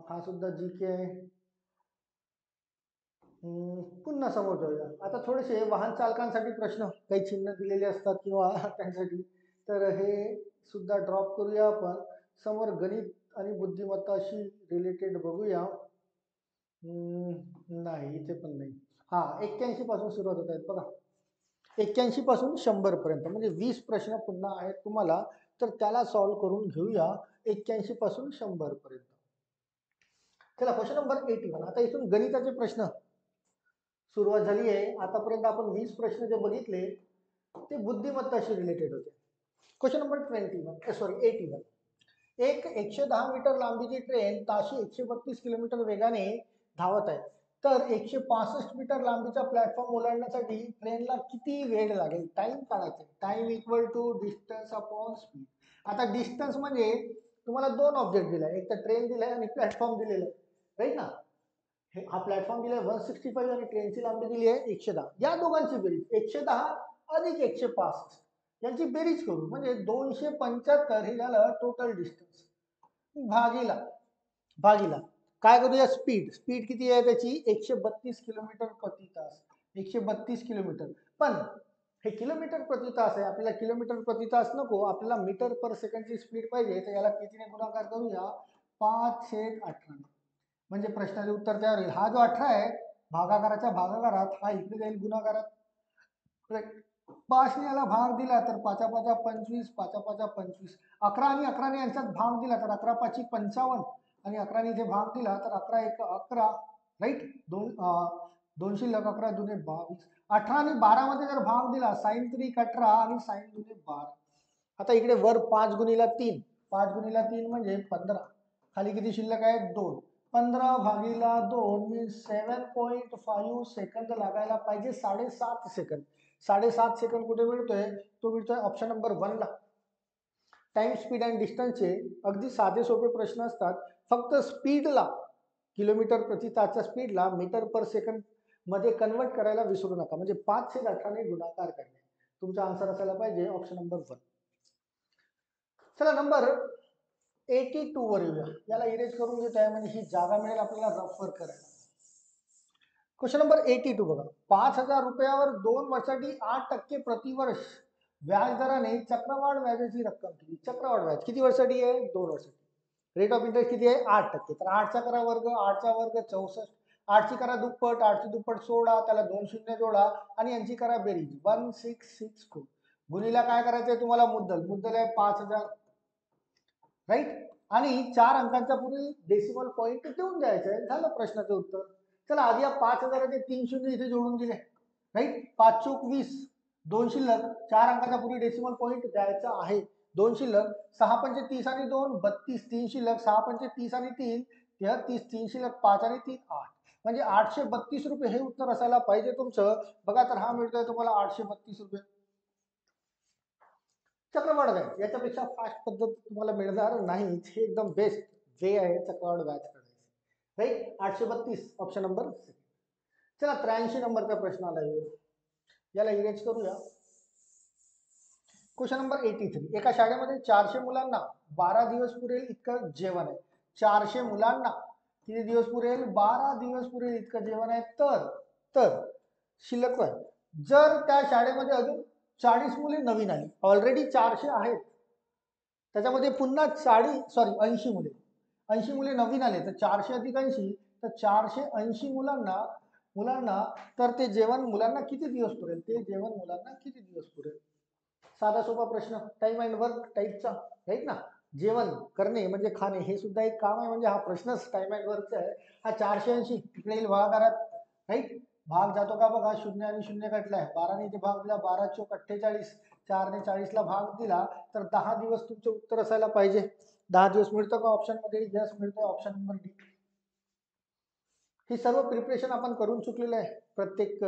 Speaker 1: हा सुद्धा जीके आहे. पुन्हा समोर जाऊया. आता थोडेसे वाहन चालकांसाठी प्रश्न काही चिन्ह दिलेले असतात किंवा त्यांसाठी, तर हे सुद्धा ड्रॉप करूया आपण. समोर गणित आणि बुद्धिमत्ताशी रिलेटेड बघूया. नाही, इथे पण नाही. हा 81 पासून सुरुवात होत आहेत बघा. 81 पासून 100 पर्यंत म्हणजे 20 प्रश्न पुन्हा आहेत तुम्हाला, तर त्याला सॉल्व्ह करून घेऊया 81 पासून 100 पर्यंत. चला क्वेश्चन नंबर 81. आता इथून गणिताचे प्रश्न सुरुवात झाली आहे. आतापर्यंत आपण 20 प्रश्न जे बघितले ते बुद्धिमत्ताशी रिलेटेड होते. Question number 81. एक 110 मीटर लांबीची ट्रेन ताशी 132 किलोमीटर वेगाने धावत आहे, तर 165 मीटर लांबीचा प्लॅटफॉर्म ओलांडण्यासाठी ट्रेनला किती वेळ लागेल, टाइम काढायचा. Time equal to distance upon speed. आता डिस्टन्स म्हणजे तुम्हाला दोन ऑब्जेक्ट दिलाय, एक तर ट्रेन दिलाय आणि प्लॅटफॉर्म दिलेला आहे, राईट ना. हा प्लॅटफॉर्म दिलाय 165 आणि ट्रेनची लांबी दिली आहे 110. या दोघांची बेरीज 110 अधिक 165 यांची बेरीज करू म्हणजे 275 हे झालं टोटल डिस्टन्स, भागीला भागीला काय करूया, स्पीड. स्पीड किती आहे त्याची, 132 किलोमीटर प्रति तास. 132 किलोमीटर, पण हे किलोमीटर प्रति तास आहे, आपल्याला किलोमीटर प्रति तास नको, आपल्याला मीटर पर सेकंडची स्पीड पाहिजे. तर याला कितीने गुणाकार करूया, 5/18 म्हणजे प्रश्नाचे उत्तर तयार होईल. हा जो 18 आहे भागाकाराच्या भागाकारात, हा इकडे जाईल गुणाकारात. 5 ने याला भाग दिला तर 5 5 25, 5 5 25. 11 आणि 11 यांच्यात भाग दिला तर 11 5 55 आणि 11 इथे भाग दिला तर 11 1 11, राईट. दोन शिल्लक 11 दुने 22. 18 आणि 12 मध्ये जर भाग दिला, साइन 3 18 आणि साइन दुने 12. आता इकडे वर 5 गुणिला 3, 5 गुणिला 3 म्हणजे 15. खाली किती शिल्लक आहेत, 2. 15 भागीला 2 मीन्स 7.5 सेकंद लागायला पाहिजे, 7.5 सेकंद. 7.5 सेकंद कुठे मिळतोय, तो मिळतोय ऑप्शन नंबर 1 ला. टाइम, स्पीड अँड डिस्टन्सचे अगदी साधे सोपे प्रश्न असतात. फक्त स्पीडला, किलोमीटर प्रति तासच्या स्पीडला मीटर पर सेकंड मध्ये कन्वर्ट करायला विसरू नका, म्हणजे 5 से 18 ने गुणाकार करणे. तुमचा आन्सर असायला पाहिजे ऑप्शन नंबर 1. चला नंबर 82 वर येऊया. याला इरेज करून घेत आहे म्हणजे ही जागा मिळेल आपल्याला रफ वर्क करायला. क्वेश्चन नंबर 82 बघा. 5,000 रुपयावर 2 वर्षासाठी 8% प्रतिवर्ष व्याज दराने चक्रवाढ व्याजाची रक्कम किती. चक्रवाढ व्याज किती वर्षासाठी आहे, 2 वर्षासाठी. रेट ऑफ इंटरेस्ट किती आहे, 8%. तर 8चा करा वर्ग, 8चा वर्ग 64, 8ची करा दुप्पट, 8ची दुप्पट 16, त्याला 2 शून्य जोडा आणि यांची करा बेरीज 1664. गुणीला काय करायचंय तुम्हाला, मुद्दल. मुद्दल आहे 5,000, राईट. आणि 4 अंकांच्या पूर्वी डेसिमल पॉईंट देऊन द्यायचं आहे, झालं प्रश्नाचं उत्तर. चला आधी या 5,000 3 शून्य इथे जोडून दिले, राईट. 5 चोक 20, 2 शिल्लक, 4 अंकाच्या पूर्वी डेसिमल पॉईंट द्यायचा आहे, 2 शिल्लक, 6 पंचे 30 आणि 2 32, 3 शिल्लक, 6 पंचे 30 आणि 3 33, 3 शिल्लक, 5 आणि 3 8, म्हणजे 832 रुपये हे उत्तर असायला पाहिजे तुमचं. बघा तर हा मिळतोय तुम्हाला 832 रुपये. चक्रवाढ व्याज याच्यापेक्षा फास्ट पद्धत तुम्हाला मिळणार नाही, हे एकदम बेस्ट वे आहे चक्रवाढ व्याज काढायचे, राईट. 832 option number 6. चला 83 नंबरचा प्रश्न आला, याला इरेज करूया. Question number 83. एका शाळेमध्ये 400 मुलांना 12 दिवस पुरेल इतकं जेवण आहे. 400 मुलांना किती दिवस पुरेल, 12 दिवस पुरेल इतकं जेवण आहे. तर शिल्लक काय, जर त्या शाळेमध्ये अजून 40 मुले नवीन आली, ऑलरेडी 400 आहेत, त्याच्यामध्ये पुन्हा 80 मुले, 80 मुले नवीन आले, तर 400 अधिक 80, तर 480 मुलांना मुलांना तर ते जेवण मुलांना किती दिवस पुरेल, ते जेवण मुलांना किती दिवस पुरेल. साधा सोपा प्रश्न, टाइम अँड वर्क टाईपचा, राईट ना. जेवण करणे म्हणजे खाणे, हे सुद्धा एक काम आहे, म्हणजे हा प्रश्नच टाइम अँड वर्कचा आहे. हा 480 तिकडे येईल भागाकारात, राईट. भाग जातो का बघा, 0 आणि 0 कटलाय, 12ने इथे भाग दिला, 12 चोक 48, 4ने 40 ला भाग दिला, तर 10 दिवस तुमचे उत्तर असायला पाहिजे. 10 दिवस मिळतं का ऑप्शन मध्ये? यस मिळतं, ऑप्शन नंबर डी. ही सर्व प्रिपरेशन आपण करून चुकलेलं आहे. प्रत्येक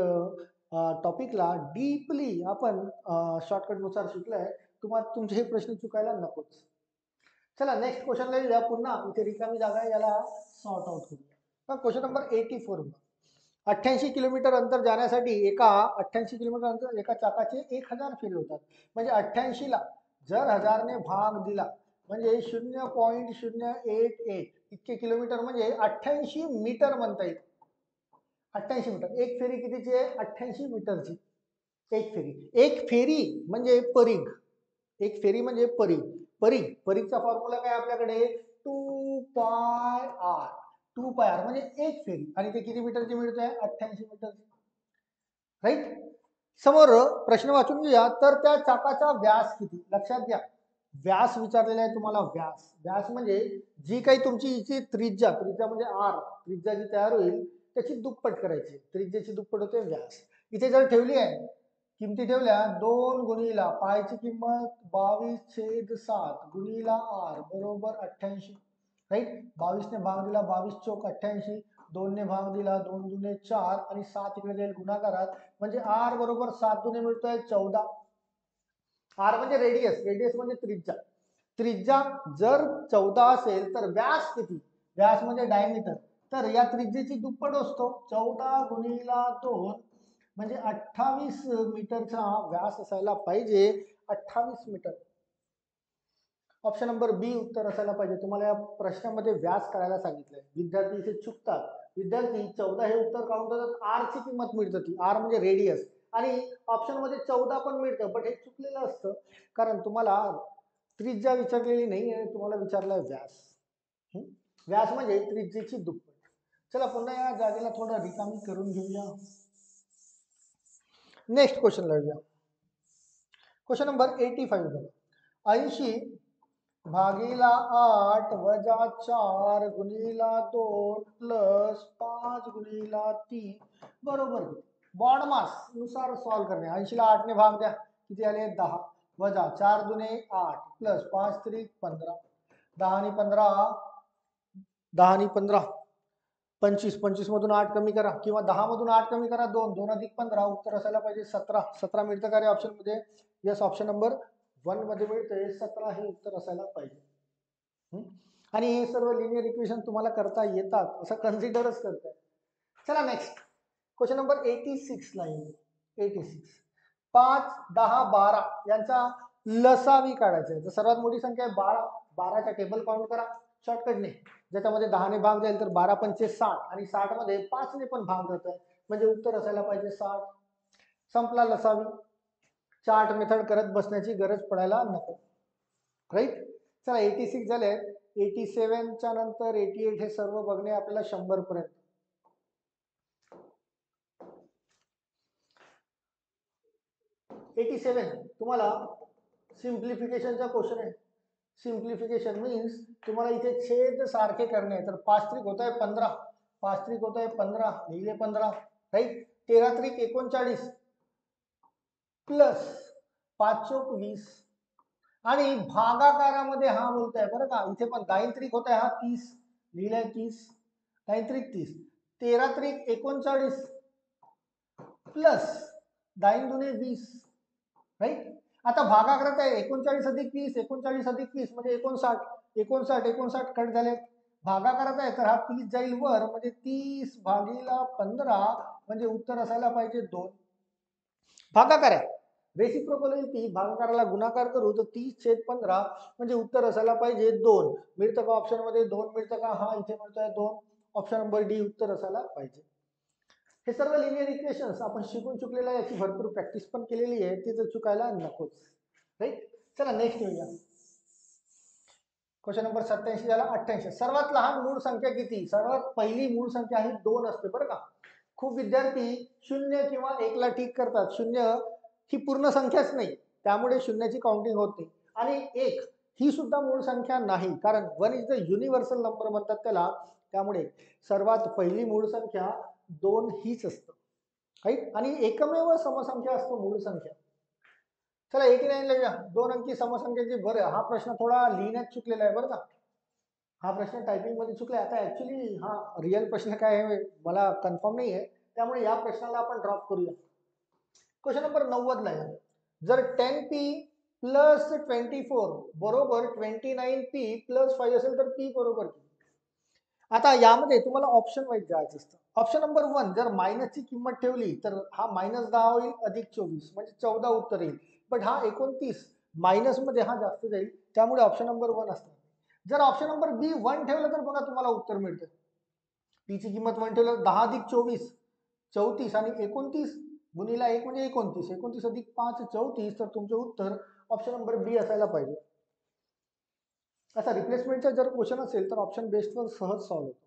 Speaker 1: टॉपिकला डीपली आपण शॉर्टकटनुसार शिकलोय. तुम्हाला तुमचे हे प्रश्न चुकायला नकोच. चला नेक्स्ट क्वेश्चनला येऊया. पुन्हा इथे रिकामी जागा आहे, याला सॉर्ट आउट करूया. Question number 84. 88 किलोमीटर अंतर जाण्यासाठी 88 किलोमीटर अंतर एका चाकाचे 1000 फेरे होतात. म्हणजे 88 ला जर 1000 ने भाग दिला म्हणजे 0.088 इतके किलोमीटर, म्हणजे 88 मीटर म्हणता येईल. 88 मीटर. एक फेरी कितीची आहे? 88 मीटरची. एक फेरी. एक फेरी म्हणजे परीघ. एक फेरी म्हणजे परीघ. परीघचा फॉर्म्युला काय आपल्याकडे? 2 पाय आर. 2 पाय आर म्हणजे एक फेरी, आणि ते किती मीटरची मिळते? 88 मीटरची, राईट. समोर प्रश्न वाचून घेऊया. तर त्या चाकाचा व्यास किती? लक्षात घ्या, व्यास विचारलेला आहे तुम्हाला. व्यास म्हणजे जी काही तुमची इथे त्रिज्या म्हणजे आर, त्रिज्या जी तयार होईल त्याची दुप्पट करायची. त्रिज्याची दुप्पट होते व्यास. इथे जर ठेवली आहे, किमती ठेवल्या, 2 गुणिला पायची किंमत 22/7 गुणिला आर बरोबर 88, राईट. 22 ने भाग दिला, 22 चोक 88, 2 ने भाग दिला, 2 दुने 4, आणि 7 इकडे जाईल गुणाकारात, म्हणजे आर बरोबर 7 दुने मिळतोय 14. आर म्हणजे रेडियस, रेडियस म्हणजे त्रिज्या. त्रिज्या जर 14 असेल तर व्यास किती? व्यास म्हणजे डायमीटर, तर या त्रिज्येची दुप्पट असतो. 14 गुणिला 2 म्हणजे 28 मीटरचा व्यास असायला पाहिजे. 28 मीटर. ऑप्शन नंबर बी उत्तर असायला पाहिजे. तुम्हाला या प्रश्नामध्ये व्यास करायला सांगितलंय. विद्यार्थी इथे चुकतात. विद्यार्थी 14 हे उत्तर काउंट होतात, आर ची किंमत मिळतं ती, आर म्हणजे रेडियस, आणि ऑप्शन मध्ये 14 पण मिळतं, पण हे चुकलेलं असतं, कारण तुम्हाला त्रिज्या विचारलेली नाही आहे, तुम्हाला विचारलाय व्यास. व्यास म्हणजे त्रिज्येची दुप्पट. चला पुन्हा या जागेला थोडं रिकामी करून घेऊया. नेक्स्ट क्वेश्चन लावूया. क्वेश्चन नंबर 85 बघा. 80 भागीला 8 वजा 4 गुणिला 2 प्लस 5 गुणिला 3 बरोबर बॉड मास नुसार सॉल्व करणे. 80 ला 8 ने भाग द्या, किती आले? 10, वजा 4 दुने 8 प्लस 5 त्रिक 15, 10 आणि 15, 10 आणि 15 25, 25 मधून 8 कमी करा, किंवा 10 मधून 8 कमी करा, 2, 2 अधिक 15, उत्तर असायला पाहिजे 17. 17 मिळतं का रे ऑप्शन मध्ये? यस, ऑप्शन नंबर 1 मध्ये मिळते 17, हे उत्तर असायला पाहिजे. आणि हे सर्व लिनियर इक्वेशन तुम्हाला करता येतात असं कन्सिडरच करताय. चला नेक्स्ट क्वेश्चन नंबर 86 ला येऊ. 86. 5, 10, 12 यांचा लसावी काढायचा आहे. तर सर्वात मोठी संख्या आहे 12. 12चा टेबल काउंट करा शॉर्टकटने. ज्याच्यामध्ये 10 ने भाग जाईल तर 12 पंचे 60, आणि 60 मध्ये 5 ने पण भाग जातोय, म्हणजे उत्तर असायला पाहिजे 60. संपला लसावी. चार्ट मेथड करत बसण्याची गरज पडायला नको, राईट. चला 86 झाले. 87 च्या नंतर 88 हे सर्व बघणे आपल्याला 100 पर्यंत. 87 तुम्हाला सिम्प्लिफिकेशनचा क्वेश्चन आहे. सिम्प्लिफिकेशन मीन्स तुम्हाला इथे छेद सारखे करणे. तर 5 त्रिक होत आहे 15, 5 त्रिक होत आहे 15, लिहिले 15, राईट. 13 त्रिक 39 प्लस 5 चोक 20, आणि भागाकारामध्ये हा बोलताय बरं का, इथे पण 9 त्रिक होत आहे हा 30, लिहिलाय 30, 9 त्रिक 30, 13 त्रिक 39 प्लस 9 दुने 20, राईट. आता भागाकारात आहे 39 अधिक 20, 39 अधिक 20 म्हणजे 59, 59, 59 कट झाले. भागाकारात आहे तर हा 30 जाईल वर, म्हणजे 30 भागीला 15 म्हणजे उत्तर असायला पाहिजे 2. भागाकार आहे, रेसिप्रोकल होईल ती, भागाकाराला गुणाकार करू तर 30/15 म्हणजे उत्तर असायला पाहिजे 2. मिळतं का ऑप्शन मध्ये? 2 मिळतं का? हा इथे मिळतोय 2. ऑप्शन नंबर डी उत्तर असायला पाहिजे. हे सर्व लिनियर इक्वेशन्स आपण शिकून चुकलेलं आहे, याची भरपूर प्रॅक्टिस पण केलेली आहे, ते जर चुकायला नकोच. राईट. चला नेक्स्ट येऊया. क्वेश्चन नंबर 87 झाला. 88 सर्वात लहान मूळ संख्या किती? सर्वात पहिली मूळ संख्या ही 2 असते बरं का. खूप विद्यार्थी 0 किंवा 1 ला ठीक करतात. 0 ही पूर्ण संख्याच नाही, त्यामुळे शून्याची काउंटिंग होत नाही. आणि 1 ही सुद्धा मूळ संख्या नाही, कारण 1 इज द युनिव्हर्सल नंबर म्हणतात त्याला. त्यामुळे सर्वात पहिली मूळ संख्या 2 हीच असतं. राईट. आणि एकमेव समसंख्या असतो मूळ संख्या. चला 89 ला 2 अंकी समसंख्येची. बरं, हा प्रश्न थोडा लिहिण्यात चुकलेला आहे बरं का. हा प्रश्न टायपिंग मध्ये चुकला. आता ऍक्च्युली हा रिअल प्रश्न काय आहे मला कन्फर्म नाही आहे, त्यामुळे या प्रश्नाला आपण ड्रॉप करूया. क्वेश्चन नंबर 90 ला या. जर 10p प्लस 24 बरोबर 29p प्लस 5 असेल तर p बरोबर किती? आता यामध्ये तुम्हाला ऑप्शन वाईज जायचं असतं. ऑप्शन नंबर 1, जर मायनसची किंमत ठेवली तर हा -10 होईल अधिक 24 म्हणजे 14 उत्तर येईल. बट हा 29 मायनस मध्ये हा जास्त जाईल, त्यामुळे ऑप्शन नंबर 1 असणार. जर ऑप्शन नंबर बी 1 ठेवलं तर बघा तुम्हाला उत्तर मिळतं. पी ची किंमत 1 ठेवलं 10 अधिक 24 34 आणि 29 गुणिला 1 म्हणजे 29, 29 अधिक 5 34, तर तुमचं उत्तर ऑप्शन नंबर बी असायला पाहिजे. असा रिप्लेसमेंटचा जर क्वेश्चन असेल तर ऑप्शन बेस्टवर सहज सॉल्व्ह होतो.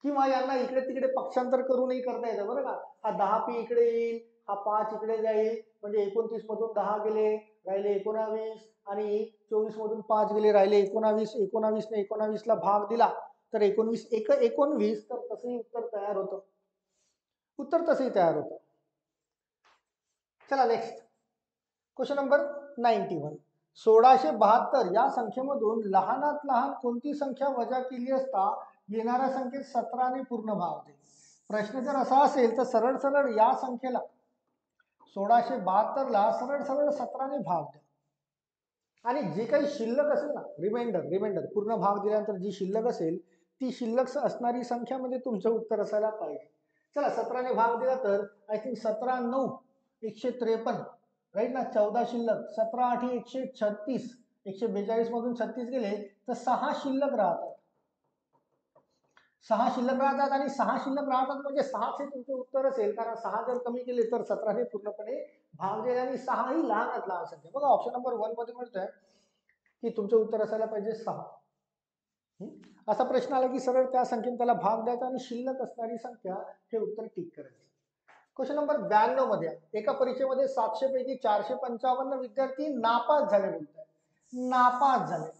Speaker 1: किंवा यांना इकडे तिकडे पक्षांतर करूनही करता येतं बरं का. हा 10p इकडे येईल, हा 5 इकडे जाईल, म्हणजे 29 मधून 10 गेले राहिले 19 आणि 24 मधून 5 गेले राहिले 19. 19 ने 19 ला भाग दिला तर 19 एक 19, तर तसंही उत्तर तयार होतं. उत्तर तसंही तयार होतं. चला नेक्स्ट क्वेश्चन नंबर 91. 1672 या संख्येमधून लहानात लहान कोणती संख्या वजा केली असता येणाऱ्या संख्येत 17 ने पूर्ण भाग देईल? प्रश्न जर असा असेल तर सरळ सरळ या संख्येला 1672 ला सरळ सरळ 17 ने भाग द्या. आणि जे काही शिल्लक असेल ना, रिमाइंडर पूर्ण भाग दिल्यानंतर जी शिल्लक असेल ती शिल्लक असणारी संख्या म्हणजे तुमचं उत्तर असायला पाहिजे. चला 17 ने भाग दिला तर आय थिंक 17 9 153, राईट ना. 14 शिल्लक, 17 8 136, 142 मधून 36 गेले तर 6 शिल्लक राहतात. 6 शिल्लक राहतात आणि 6 शिल्लक राहतात म्हणजे 6 हे तुमचे उत्तर असेल, कारण 6 जर कमी केले तर 17 हे पूर्णपणे भाग देईल आणि 6 ही लहानात लहान संख्या. बघा ऑप्शन नंबर 1 मध्ये मिळतंय की तुमचं उत्तर असायला पाहिजे 6. असा प्रश्न आला की सरळ त्या संख्येने त्याला भाग द्यायचा आणि शिल्लक असणारी संख्या हे उत्तर टिक करायचं. क्वेश्चन नंबर 92 मध्ये एका परीक्षेमध्ये 700 पैकी 455 विद्यार्थी नापास झाले बोलतात. नापास झाले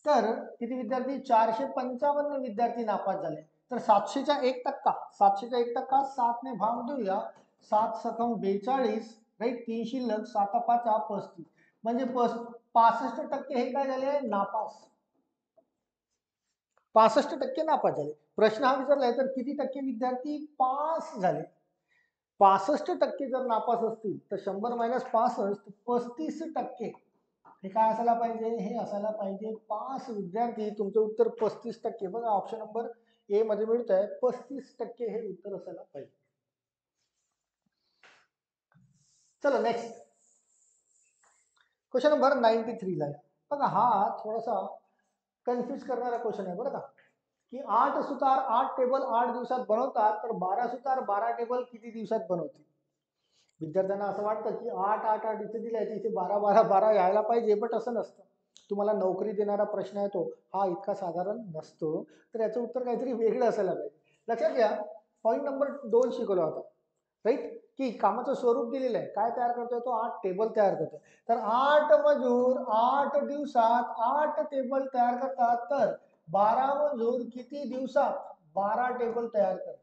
Speaker 1: तर किती विद्यार्थी? 455 विद्यार्थी नापास झाले. तर 700चा 1%, 700चा 1%, 7 ने भाग देऊया. 7 सकम 42, राईट. 3 शिल्लक, 7 5 35, म्हणजे 65% हे काय झाले? नापास. 65% नापास झाले. प्रश्न हा विचारलाय तर किती टक्के विद्यार्थी पास झाले? 65% जर नापास असतील तर 100 - 65 35%. हे काय असायला पाहिजे? हे असायला पाहिजे पास विद्यार्थी. तुमचं उत्तर 35%. बघा ऑप्शन नंबर ए मध्ये मिळत आहे 35% हे उत्तर असायला पाहिजे. चला नेक्स्ट क्वेश्चन नंबर 93 ला. बघा हा थोडासा कन्फ्यूज करणारा क्वेश्चन आहे बरं का. की 8 सुतार 8 टेबल 8 दिवसात बनवतात, तर 12 सुतार 12 टेबल किती दिवसात बनवतील? विद्यार्थ्यांना असं वाटतं की 8 8 8 इथे दिलंय इथे 12 12 12 यायला पाहिजे, बट असं नसतं. तुम्हाला नोकरी देणारा प्रश्न आहे तो हा इतका साधारण नसतो, तर याचं उत्तर काहीतरी वेगळं असायला पाहिजे. लक्षात घ्या, पॉईंट नंबर 2 शिकवला होता, राईट. की कामाचं स्वरूप दिलेलं आहे, काय तयार करतोय तो? 8 टेबल तयार करतोय. तर 8 मजूर 8 दिवसात 8 टेबल तयार करतात, तर 12 मजूर किती दिवसात 12 टेबल तयार करतात?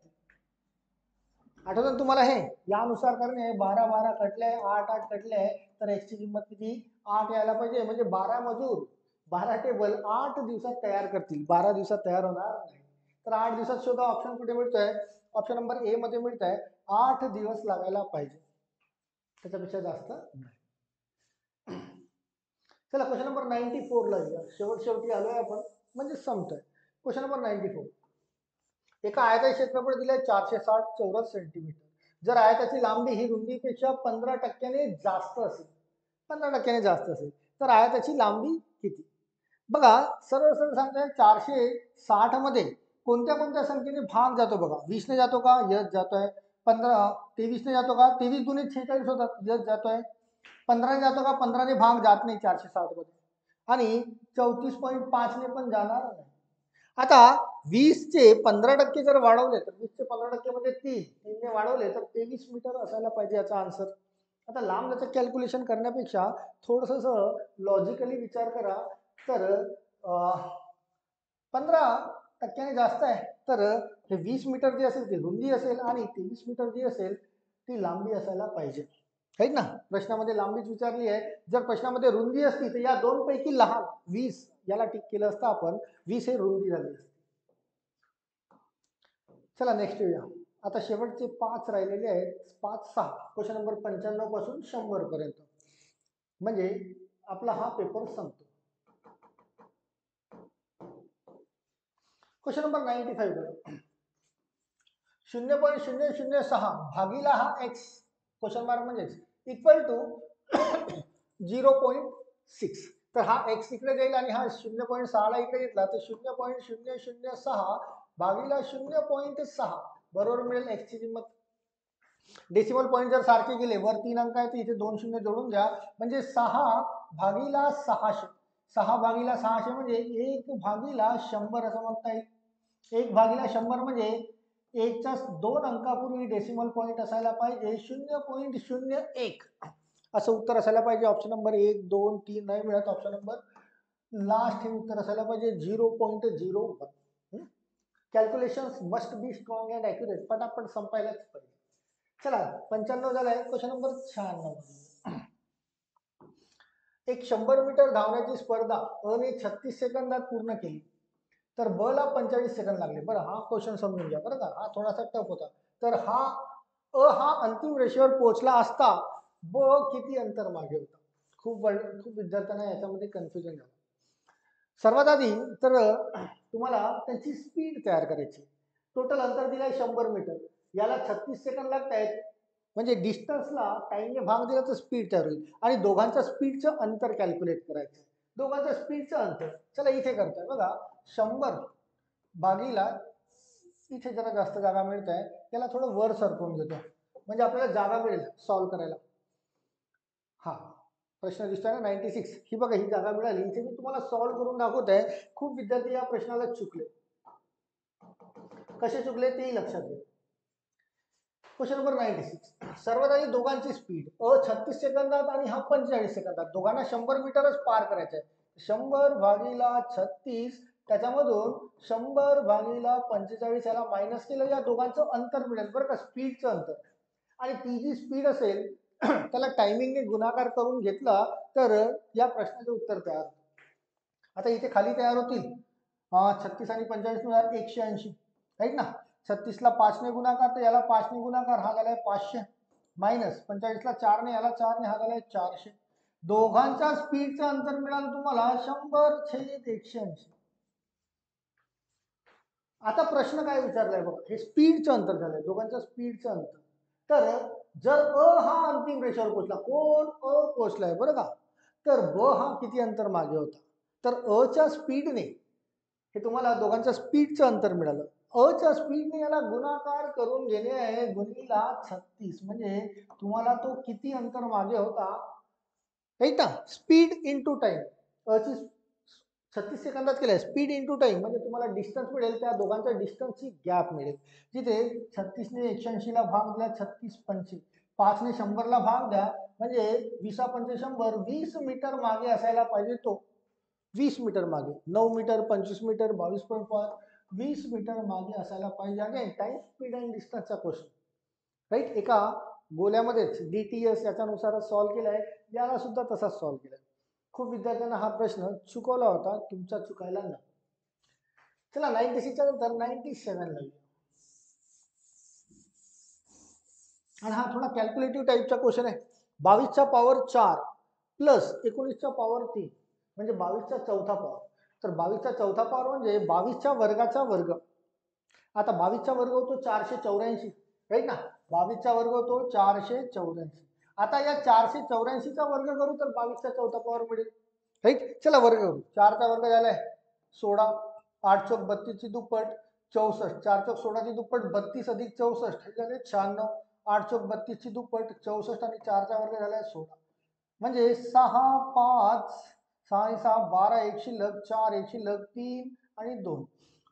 Speaker 1: आठवतं तुम्हाला हे? यानुसार करणे 12 12 कटले 8 8 कटले, तर एक्सची किंमत किती? 8 यायला पाहिजे. म्हणजे 12 मजूर 12 टेबल 8 दिवसात तयार करतील, 12 दिवसात तयार होणार नाही. तर 8 दिवसात शोधा. ऑप्शन कुठे मिळतोय? ऑप्शन नंबर ए मध्ये मिळत आहे 8 दिवस लागायला पाहिजे, त्याच्यापेक्षा जास्त नाही. चला क्वेश्चन नंबर 94 ला येऊया. शेवटी आलोय आपण, म्हणजे संपतोय. Question number 94. एका आयताचे क्षेत्रफळ दिले 460 चौरस सेंटीमीटर. जर आयताची लांबी ही रुंदीपेक्षा 15% जास्त असेल, 15% जास्त असेल, तर आयताची लांबी किती? बघा सरळ सरळ सांगतोय 460 मध्ये कोणत्या कोणत्या संख्येने भाग जातो बघा. 20 ने जातो का? यस जातोय. 23 ने जातो का? 23 दुने 46 होतात. यस जातोय. 15 ने जातो का? 15 ने भाग जात नाही 460 मध्ये. आणि 34.5 ने पण जाणार नाही. आता 20 चे 15% जर वाढवले तर 20 चे 15% मध्ये 3 ने वाढवले तर 23 मीटर असायला पाहिजे याचा आन्सर. आता लांब लचक कॅल्क्युलेशन करण्यापेक्षा थोडस लॉजिकली विचार करा तर 15% जास्त आहे. तर हे 20 मीटर जे असेल ती रुंदी असेल आणि 23 मीटर जी असेल ती लांबी असायला पाहिजे. आहे ना, प्रश्नामध्ये लांबीच विचारली आहे. जर प्रश्नामध्ये रुंदी असती तर या दोन पैकी लहान 20 याला टिक केलं असतं आपण. 20 हे रुंदी झाली असती. चला नेक्स्ट येऊया. आता शेवटचे 5 राहिलेले आहेत. 5-6 क्वेश्चन नंबर 95 पासून 100 पर्यंत म्हणजे आपला हा पेपर संपतो. क्वेश्चन नंबर 95 बघा. 0.006 भागीला हा एक्स क्वेश्चन मार्क म्हणजे इक्वल टू 0.6. तर हा एक्स इकडे जाईल आणि हा 0.6 ला इकडे घेतला तर 0.006 भागीला 0.6 बरोबर मिळेल एक्स ची किंमत. डेसिमल पॉईंट जर सारखे गेले वर 3 अंक आहेत इथे 2 शून्य जोडून घ्या म्हणजे 6 भागीला 600. 6 भागीला 600 म्हणजे 1 भागीला 100 असं म्हणता येईल. 1 भागीला 100 म्हणजे 1च्या 2 अंकापूर्वी डेसिमल पॉईंट असायला पाहिजे 0.01 असं उत्तर असायला पाहिजे. ऑप्शन नंबर 1, 2, 3 नाही मिळत. ऑप्शन नंबर लास्ट हे उत्तर असायला पाहिजे 0.01. Calculations must be strong and accurate. पटापट संपायलाच पाहिजे. चला 95 झालाय. Question number 96. एक 100 मीटर धावण्याची स्पर्धा अ ने 36 सेकंदात पूर्ण केली तर ब ला 45 सेकंद लागले. बरं हा क्वेश्चन समजून घ्या बरं का. हा थोडासा टफ होता. तर हा अंतिम रेषेवर पोहोचला असता ब किती अंतर मागे होता. खूप विद्यार्थ्यांना याच्यामध्ये कन्फ्युजन झालं. सर्वात आधी तर तुम्हाला त्यांची स्पीड तयार करायची. टोटल अंतर दिलाय 100 मीटर. याला 36 सेकंद लागत आहेत म्हणजे डिस्टन्सला टाइमने भाग दिला तर स्पीड तयार होईल आणि दोघांच्या स्पीडचं अंतर कॅल्क्युलेट करायचं. दोघांच्या स्पीडचं अंतर चला इथे करतोय बघा. 100 भागीला इथे जरा जास्त जागा मिळत आहे त्याला थोडं वर सरकवून घेतो म्हणजे आपल्याला जागा मिळेल सॉल्व्ह करायला. हा प्रश्न दिसतोय ना 96. ही बघा ही जागा मिळाली. इथे मी तुम्हाला सॉल्व्ह करून दाखवत आहे. खूप विद्यार्थी या प्रश्नाला चुकले. कसे चुकले तेही लक्षात घ्या. Question number 96. सर्वात आधी दोघांची स्पीड अ 36 सेकंदात आणि हा 45 सेकंदात. दोघांना 100 मीटरच पार करायचं आहे. 100 भागीला 36 त्याच्यामधून 100 भागीला 45 याला मायनस केलं या दोघांचं अंतर मिळेल बरं का. स्पीडचं अंतर. आणि ती जी स्पीड असेल त्याला टायमिंगने गुणाकार करून घेतला तर या प्रश्नाचे उत्तर तयार होते. आता इथे खाली तयार होतील 36 आणि 45 मिळाल 180 राईट ना. 36 ला 5 ने गुणाकार तर याला 5 ने गुणाकार हा झालाय 500 मायनस 45 ला 4 ने याला 4 ने हा झालाय 400. दोघांच्या स्पीडचं अंतर मिळालं तुम्हाला 100/180. आता प्रश्न काय विचारलाय बघा. हे स्पीडचं अंतर झालंय दोघांच्या स्पीडचं अंतर. तर जर अ हा अंतिम रेषेवर पोहोचला कोण अ पोहोचलाय बरं का. तर ब हा किती अंतर मागे होता. तर अ च्या स्पीडने हे तुम्हाला दोघांच्या स्पीडचं अंतर मिळालं. अ च्या स्पीडने याला गुणाकार करून घेणे आहे गुणीला 36 म्हणजे तुम्हाला तो किती अंतर मागे होता राईट ना. Speed into time. अ ची 36 सेकंदात केलंय. स्पीड इंटू टाइम म्हणजे तुम्हाला डिस्टन्स मिळेल त्या दोघांच्या डिस्टन्सची गॅप मिळेल. जिथे 36 ने 180 ला भाग दिला 36 25 5 ने 100 ला भाग द्या म्हणजे 20 पंचे 100 20 मीटर मागे असायला पाहिजे तो. 20 मीटर मागे 9 मीटर 25 मीटर 22.5 20 मीटर मागे असायला पाहिजे. अगेन टाइम स्पीड अँड डिस्टन्सचा क्वेश्चन राईट. एका गोल्यामध्येच DTS याच्यानुसार सॉल्व्ह केलाय. याला सुद्धा तसाच सॉल्व्ह केलाय. खूप विद्यार्थ्यांना हा प्रश्न चुकवला होता. तुमचा चुकायला नाही. चला 96 च्या नंतर 97 ला आणि हा थोडा कॅल्क्युलेटिव्ह टाईपचा क्वेश्चन आहे. 22च्या पॉवर 4 प्लस 19च्या पॉवर 3 म्हणजे 22चा चौथा पॉवर. तर 22चा चौथा पॉवर म्हणजे 22च्या वर्गाचा वर्ग. आता 22चा वर्ग होतो 484 राईट ना. 22चा वर्ग होतो 484. आता या 484चा वर्ग करू तर 22चा चौथा पॉवर मिळेल राईट. चला वर्ग करू. 4चा वर्ग झालाय 16 8 चौक 32 ची दुप्पट 64, 4 चौक 16 ची दुप्पट 32 अधिक 64 हे झाले 96, 8 चौक 32 ची दुप्पट 64 आणि 4चा वर्ग झाला 16. म्हणजे 6 5 6 6 12 एक शिल्लक 4 एक शिल्लक 3 आणि 2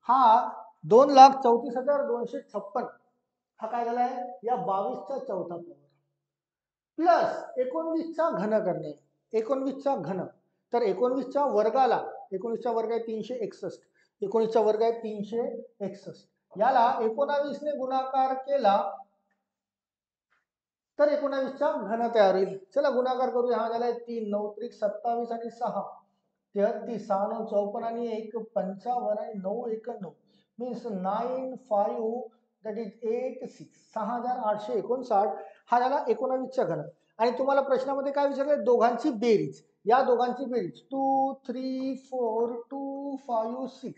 Speaker 1: हा 2,34,256 हा काय झालाय या 22चा चौथा पॉवर प्लस 19चा घन करणे 19चा घन तर 19च्या वर्गाला 19चा वर्ग आहे 361 19चा वर्ग आहे 361 याला 19 ने गुणाकार केला तर 19चा घन तयार होईल. चला गुणाकार करूया. हा झालाय 3 9 त्रिक 27 आणि 6 33 6 9 54 आणि 1 55 आणि 9 1 9 मीन्स 9 5 दॅट इज 8 6 6859 हा झाला 19चा घन. आणि तुम्हाला प्रश्नामध्ये काय विचारलंय दोघांची बेरीज या दोघांची बेरीज 2 3 4 2 5 6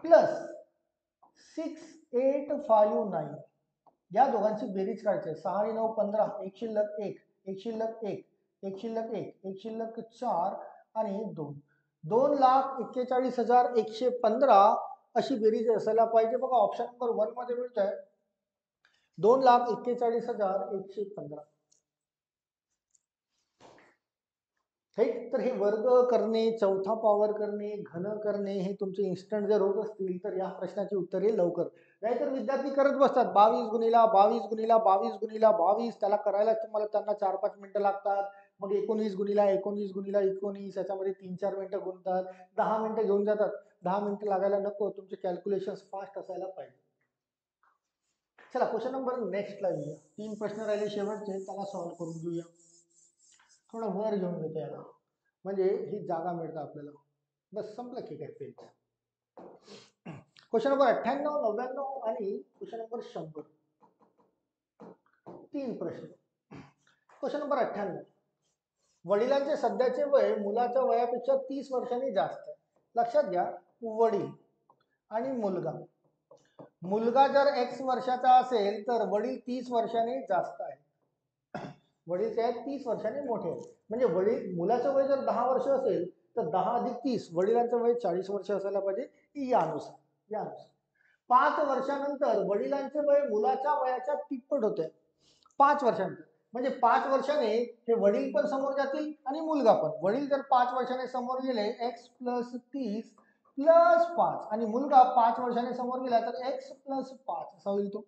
Speaker 1: प्लस 6 8 5 9 या दोघांची बेरीज काढायची 6 आणि 9 15 एक शिल्लक 1 एक शिल्लक 1 एक शिल्लक 1 एक शिल्लक 4 आणि 2 2,41,115 अशी बेरीज असायला पाहिजे. बघा ऑप्शन नंबर 1 मध्ये मिळत आहे 2,41,115. तर हे वर्ग करणे चौथा पॉवर करणे घन करणे हे तुमचे इन्स्टंट जर होत असतील तर या प्रश्नाची उत्तरे लवकर नाहीतर विद्यार्थी करत बसतात 22 गुणिला 22 गुणिला 22 गुणिला 22 त्याला करायला तुम्हाला त्यांना 4-5 मिनिटं लागतात. मग 19 गुणिला 19 गुणिला 19 याच्यामध्ये 3-4 मिनिटं गुणतात 10 मिनिटं घेऊन जातात. 10 मिनिटं लागायला नको तुमचे कॅल्क्युलेशन फास्ट असायला पाहिजे. चला क्वेश्चन नंबर नेक्स्टला येऊया. 3 प्रश्न राहिले शेवटचे त्याला सॉल्व्ह करून घेऊया. थोडं वर घेऊन घेतो याला म्हणजे ही जागा मिळतं आपल्याला. बस संपलं की काय पेज. क्वेश्चन नंबर 98 99 आणि क्वेश्चन नंबर 100 3 प्रश्न. क्वेश्चन नंबर 98 वडिलांचे सध्याचे वय मुलाच्या वयापेक्षा 30 वर्षांनी जास्त आहे. लक्षात घ्या वडील आणि मुलगा मुलगा जर x वर्षाचा असेल तर वडील 30 वर्षांनी जास्त आहे. वडील काय 30 वर्षांनी मोठे आहेत. म्हणजे वडील मुलाचं वय जर 10 वर्ष असेल तर 10 अधिक 30 वडिलांचं वय 40 वर्ष असायला पाहिजे यानुसार 5 वर्षानंतर वडिलांचे वय मुलाच्या वयाच्या तिप्पट होते. 5 वर्षानंतर म्हणजे 5 वर्षाने हे वडील पण समोर जातील आणि मुलगा पण. वडील जर 5 वर्षाने समोर गेले x + 30 + 5 आणि मुलगा 5 वर्षाने समोर गेला तर x + 5 असा होईल तो.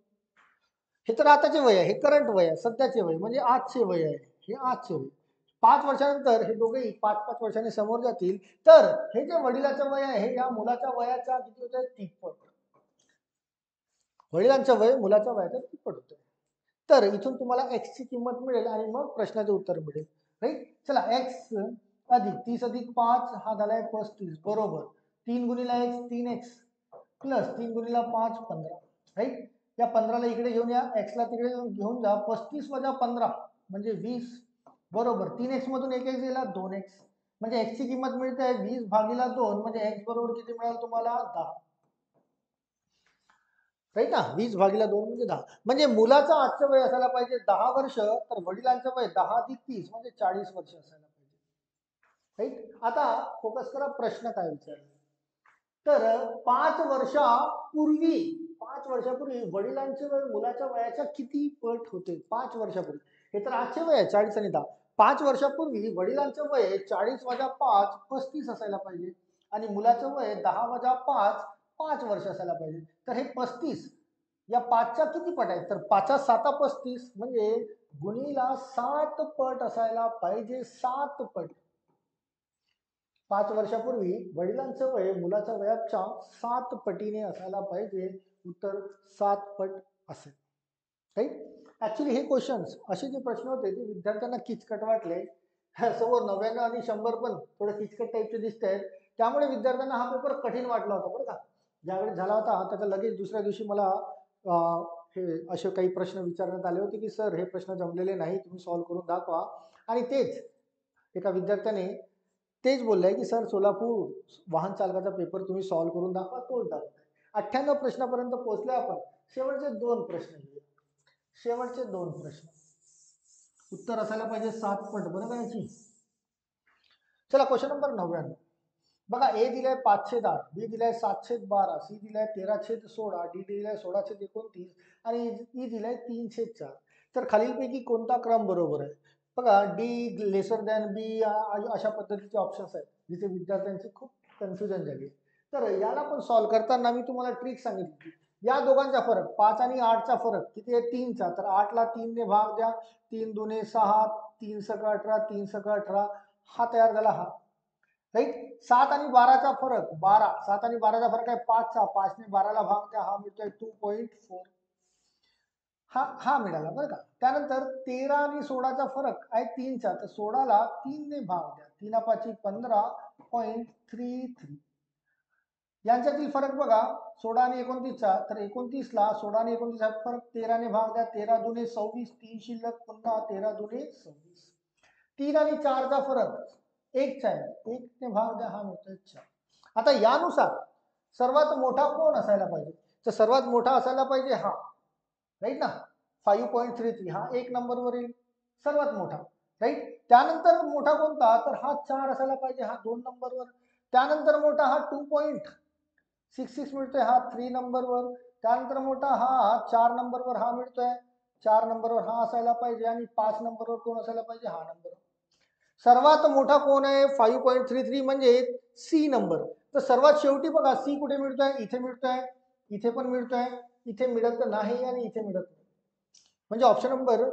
Speaker 1: हे तर आताचे वय आहे हे करंट वय आहे सध्याचे वय म्हणजे आजचे वय आहे हे आजचे वय. 5 वर्षानंतर हे दोघेही 5-5 वर्षांनी समोर जातील तर हे जे वडिलाचं वय आहे हे या मुलाच्या वयाच्या किती होत आहे तिप्पट. वडिलांचं वय मुलाच्या वयाच्या तिप्पट होतं. तर इथून तुम्हाला x ची किंमत मिळेल आणि मग प्रश्नाचे उत्तर मिळेल. राईट. चला x अधिक 30 अधिक 5 हा झालाय 35 बरोबर 3 गुणिला x 3x प्लस 3 गुणिला 5 15. राईट. या 15ला इकडे घेऊन या x ला तिकडे घेऊन जा 35 वजा 15 म्हणजे 20 बरोबर 3x मधून 1x गेला 2x म्हणजे x ची किंमत मिळते 20/2 म्हणजे x बरोबर किती मिळाल तुम्हाला 10. राईट ना 20/2 म्हणजे 10 म्हणजे मुलाचं आजचं वय असायला पाहिजे 10 वर्ष तर वडिलांचं वय 10 अधिक 30 म्हणजे 40 वर्ष असायला पाहिजे. राईट. आता फोकस करा प्रश्न काय विचारला तर 5 वर्षापूर्वी वडिलांचे वय मुलाच्या वयाच्या किती पट होते. 5 वर्षापूर्वी हे तर आजचे वय आहे 40 आणि 10. 5 वर्षापूर्वी वडिलांचं वय 40 वजा 5 35 असायला पाहिजे आणि मुलाचं वय 10 वजा 5 5 वर्ष असायला पाहिजे. तर हे 35 या 5च्या किती पट आहेत तर 5 7 35 म्हणजे गुणीला 7 पट असायला पाहिजे 7 पट. 5 वर्षापूर्वी वडिलांचं वय मुलाच्या वयाच्या 7 पटीने असायला पाहिजे. उत्तर 7 पट असेल. राईट. ऍक्च्युली हे क्वेश्चन्स असे जे प्रश्न होते ते विद्यार्थ्यांना किचकट वाटले. समोर 99 आणि 100 पण थोडे किचकट टाईपचे दिसत आहेत त्यामुळे विद्यार्थ्यांना हा पेपर कठीण वाटला होता बरं का. ज्यावेळेस झाला होता त्याच्या लगेच दुसऱ्या दिवशी मला हे असे काही प्रश्न विचारण्यात आले होते की सर हे प्रश्न जमलेले नाही तुम्ही सॉल्व्ह करून दाखवा. आणि तेच एका विद्यार्थ्याने तेच बोललंय की सर सोलापूर वाहन चालकाचा पेपर तुम्ही सॉल्व्ह करून दाखवा तोच दाखवा. 98 प्रश्नापर्यंत पोहोचले आपण. शेवटचे 2 प्रश्न घेऊया. शेवटचे 2 प्रश्न उत्तर असायला पाहिजे 7 पट बरोबर याची. चला क्वेश्चन नंबर 99 बघा ए दिलाय 5/8, बी दिलाय 7/12, सी दिलाय 13/16, डी दिलाय 16/29 आणि ई दिलाय 3/4. तर खालीलपैकी कोणता क्रम बरोबर आहे? बघा डी लेसर दॅन बी अशा पद्धतीचे ऑप्शन्स आहेत जिथे विद्यार्थ्यांची खूप कन्फ्युजन झाली. तर याला पण सॉल्व्ह करताना मी तुम्हाला ट्रिक सांगितली. या दोघांचा फरक 5 आणि 8चा फरक किती आहे? 3चा. तर 8ला 3 ने भाग द्या. 3 दुने 6, 3 सक 18, 3 सक 18 हा तयार झाला हा. राईट. 7 आणि 12चा फरक 12. 7 आणि 12चा फरक आहे 5चा. 5 ने 12ला भाग द्या हा मिळतोय 2.4. हा मिळाला बरं का. त्यानंतर 13 आणि 16चा फरक आहे 3चा. तर 16ला 3 ने भाग द्या. 3 5 15.33. यांच्यातील फरक बघा 16 आणि 29चा. तर 29ला 16 आणि 29चा फरक 13 ने भाग द्या. 13 दुने 26, 3 शिल्लक पुन्हा 13 दुने 26. 3 आणि 4चा फरक 1चा आहे. 1 ने भाग द्या हा मिळतोय 4. आता यानुसार सर्वात मोठा कोण असायला पाहिजे? तर सर्वात मोठा असायला पाहिजे हा. राईट ना. 5.33 हा 1 नंबरवर येईल सर्वात मोठा. राईट. त्यानंतर मोठा कोणता? तर हा 4 असायला पाहिजे हा 2 नंबरवर. त्यानंतर मोठा हा 2.66 मिळतोय हा 3 नंबरवर. त्यानंतर मोठा हा 4 नंबरवर हा मिळतोय. 4 नंबरवर हा असायला पाहिजे आणि 5 नंबरवर कोण असायला पाहिजे? हा नंबर. सर्वात मोठा कोण आहे? 5.33 म्हणजे सी नंबर. तर सर्वात शेवटी बघा सी कुठे मिळतोय? इथे मिळतोय, इथे पण मिळतोय, इथे मिळत नाही आणि इथे मिळत नाही. म्हणजे ऑप्शन नंबर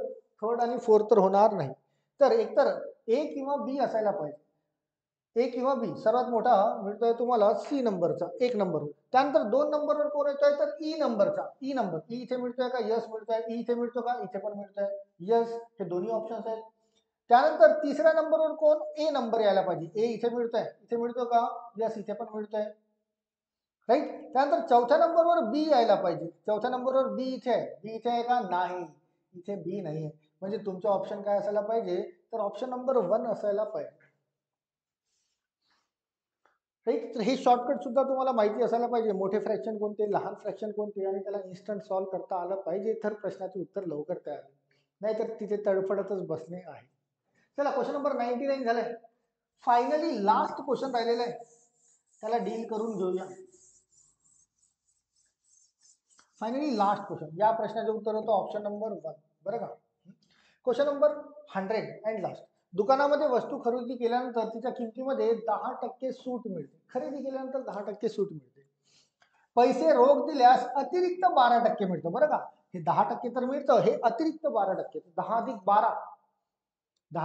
Speaker 1: 3rd आणि 4th तर होणार नाही. तर एकतर ए किंवा बी असायला पाहिजे. ए किंवा बी. सर्वात मोठा मिळतोय तुम्हाला सी नंबरचा 1 नंबरवर. त्यानंतर 2 नंबरवर कोण येतोय? तर ई नंबरचा. E number. ई इथे मिळतोय का? यस मिळतोय. ई इथे मिळतो का? इथे पण मिळतोय. यस. हे दोन्ही ऑप्शन्स आहेत. त्यानंतर तिसऱ्या नंबरवर कोण? ए नंबर यायला पाहिजे. ए इथे मिळतोय. इथे मिळतो का? यस इथे पण मिळतोय. राईट. त्यानंतर चौथ्या नंबरवर बी यायला पाहिजे. चौथ्या नंबरवर बी इथे आहे. बी इथे आहे का? नाही. इथे बी नाही आहे. म्हणजे तुमचा ऑप्शन काय असायला पाहिजे? तर ऑप्शन नंबर 1 असायला पाहिजे. राईट. तर हे शॉर्टकट सुद्धा तुम्हाला माहिती असायला पाहिजे. मोठे फ्रॅक्शन कोणते, लहान फ्रॅक्शन कोणते आणि त्याला इन्स्टंट सॉल्व्ह करता आलं पाहिजे तर प्रश्नाचे उत्तर लवकर तयार होईल. नाहीतर तिथे तडफडतच बसणे आहे. चला क्वेश्चन नंबर 99 झालाय. फायनली लास्ट क्वेश्चन राहिलेला आहे. त्याला डील करून घेऊया. Finally last question. या प्रश्नाचे उत्तर होतं ऑप्शन नंबर 1. बरं का. Question number 100 and last. दुकानामध्ये वस्तू खरेदी केल्यानंतर तिच्या किमतीमध्ये 10% सूट मिळते. खरेदी केल्यानंतर 10% सूट मिळते. पैसे रोख दिल्यास अतिरिक्त 12% मिळतं. बरं का. हे 10% तर मिळतं, हे अतिरिक्त 12%. 10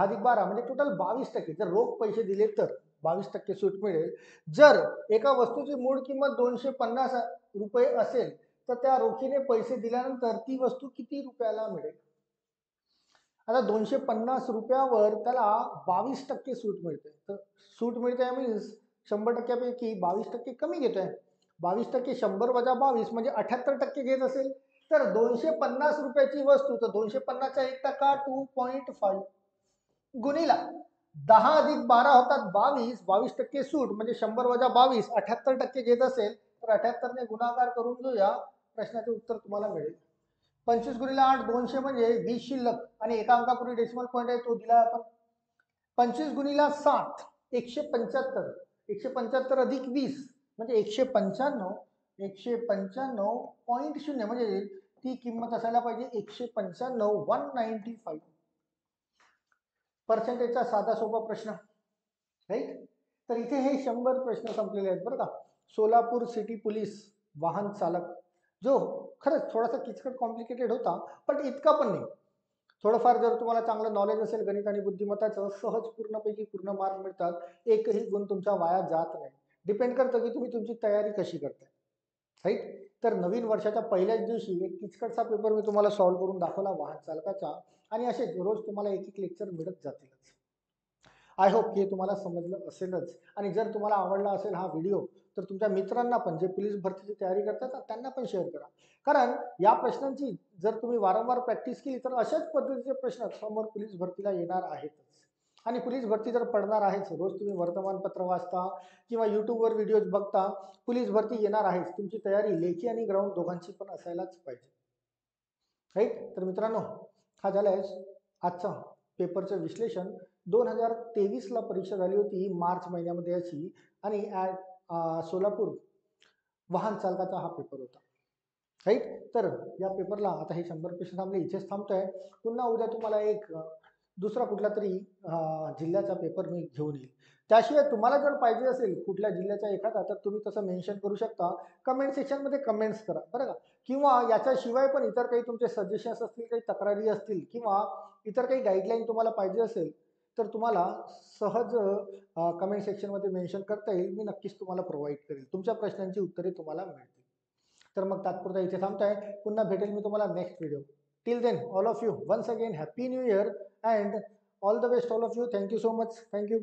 Speaker 1: अधिक 12 म्हणजे टोटल 22%. जर रोख पैसे दिले तर 22% सूट मिळेल. जर एका वस्तूची मूळ किंमत 250 रुपये असेल तर त्या रोखीने पैसे दिल्यानंतर ती वस्तू किती रुपयाला मिळेल? आता 250 रुपयावर त्याला 22% सूट मिळते. तर सूट मिळते मीन्स 100%पैकी 22% कमी घेतोय. 22% 100 वजा 22 म्हणजे 78% घेत असेल तर 250 रुपयाची वस्तू, तर 250चा 1% 2.5 गुणिला 10 अधिक 12 होतात 22. 22% सूट म्हणजे 100 वजा 22 78% घेत असेल तर 78 ने गुणाकार करून घेऊया. प्रश्नाचे उत्तर तुम्हाला मिळेल. 25 गुणिले 8 200 म्हणजे 20 शिल्लक आणि एका अंकापूर्वी डेसिमल पॉईंट आहे तो दिला आपण. 25 गुणिले 7 175. 175 अधिक 20 म्हणजे 195. 195.0 म्हणजे ती किंमत असायला पाहिजे 195 195. पर्सेंटेजचा साधा सोपा प्रश्न. राईट. तर इथे हे 100 प्रश्न संपलेले आहेत बरं का. सोलापूर सिटी पोलीस वाहन चालक जो खरंच थोडासा किचकट कॉम्प्लिकेटेड होता पण इतका पण नाही. थोडंफार जर तुम्हाला चांगलं नॉलेज असेल गणित आणि बुद्धिमत्ताचं सहज पूर्णपैकी पूर्ण मार्क मिळतात. एकही गुण तुमचा वाया जात नाही. डिपेंड करतं की तुम्ही तुमची तयारी कशी करताय. राईट. तर नवीन वर्षाच्या पहिल्याच दिवशी एक किचकटचा पेपर मी तुम्हाला सॉल्व्ह करून दाखवला वाहन चालकाचा आणि असे रोज तुम्हाला एक एक लेक्चर मिळत जातीलच. आय होप की तुम्हाला समजलं असेलच. आणि जर तुम्हाला आवडला असेल हा व्हिडिओ तर तुमच्या मित्रांना पण जे पोलीस भरतीची तयारी करतात त्यांना पण शेअर करा. कारण या प्रश्नांची जर तुम्ही वारंवार प्रॅक्टिस केली तर अशाच पद्धतीचे प्रश्न समोर पोलीस भरतीला येणार आहेतच. आणि पोलीस भरती जर पडणार आहेच, रोज तुम्ही वर्तमानपत्र वाचता किंवा यूट्यूबवर व्हिडिओज बघता, पोलीस भरती येणार आहेच. तुमची तयारी लेखी आणि ग्राउंड दोघांची पण असायलाच पाहिजे. राईट. तर मित्रांनो हा झालाय आजचा पेपरचं विश्लेषण. 2023ला परीक्षा झाली होती मार्च महिन्यामध्ये याची आणि सोलापूर वाहन चालकाचा हा पेपर होता. राईट. तर या पेपरला आता हे 100 क्वेश्चन थांबले, इथेच थांबतोय. पुन्हा उद्या तुम्हाला एक दुसरा कुठला तरी जिल्ह्याचा पेपर मी घेऊन येईल. त्याशिवाय तुम्हाला जर पाहिजे असेल कुठल्या जिल्ह्याचा एखादा, तर तुम्ही तसं मेन्शन करू शकता. कमेंट सेक्शनमध्ये कमेंट्स करा बरं का. किंवा याच्याशिवाय पण इतर काही तुमचे सजेशन्स असतील, काही तक्रारी असतील किंवा इतर काही गाईडलाईन तुम्हाला पाहिजे असेल, तर तुम्हाला सहज कमेंट सेक्शनमध्ये मेन्शन करता येईल. मी नक्कीच तुम्हाला प्रोव्हाइड करेल. तुमच्या प्रश्नांची उत्तरे तुम्हाला मिळतील. तर मग तात्पुरता इथे थांबताय. पुन्हा भेटेल मी तुम्हाला next video. Till then all of you once again happy new year and all the best all of you. Thank you so much. Thank you.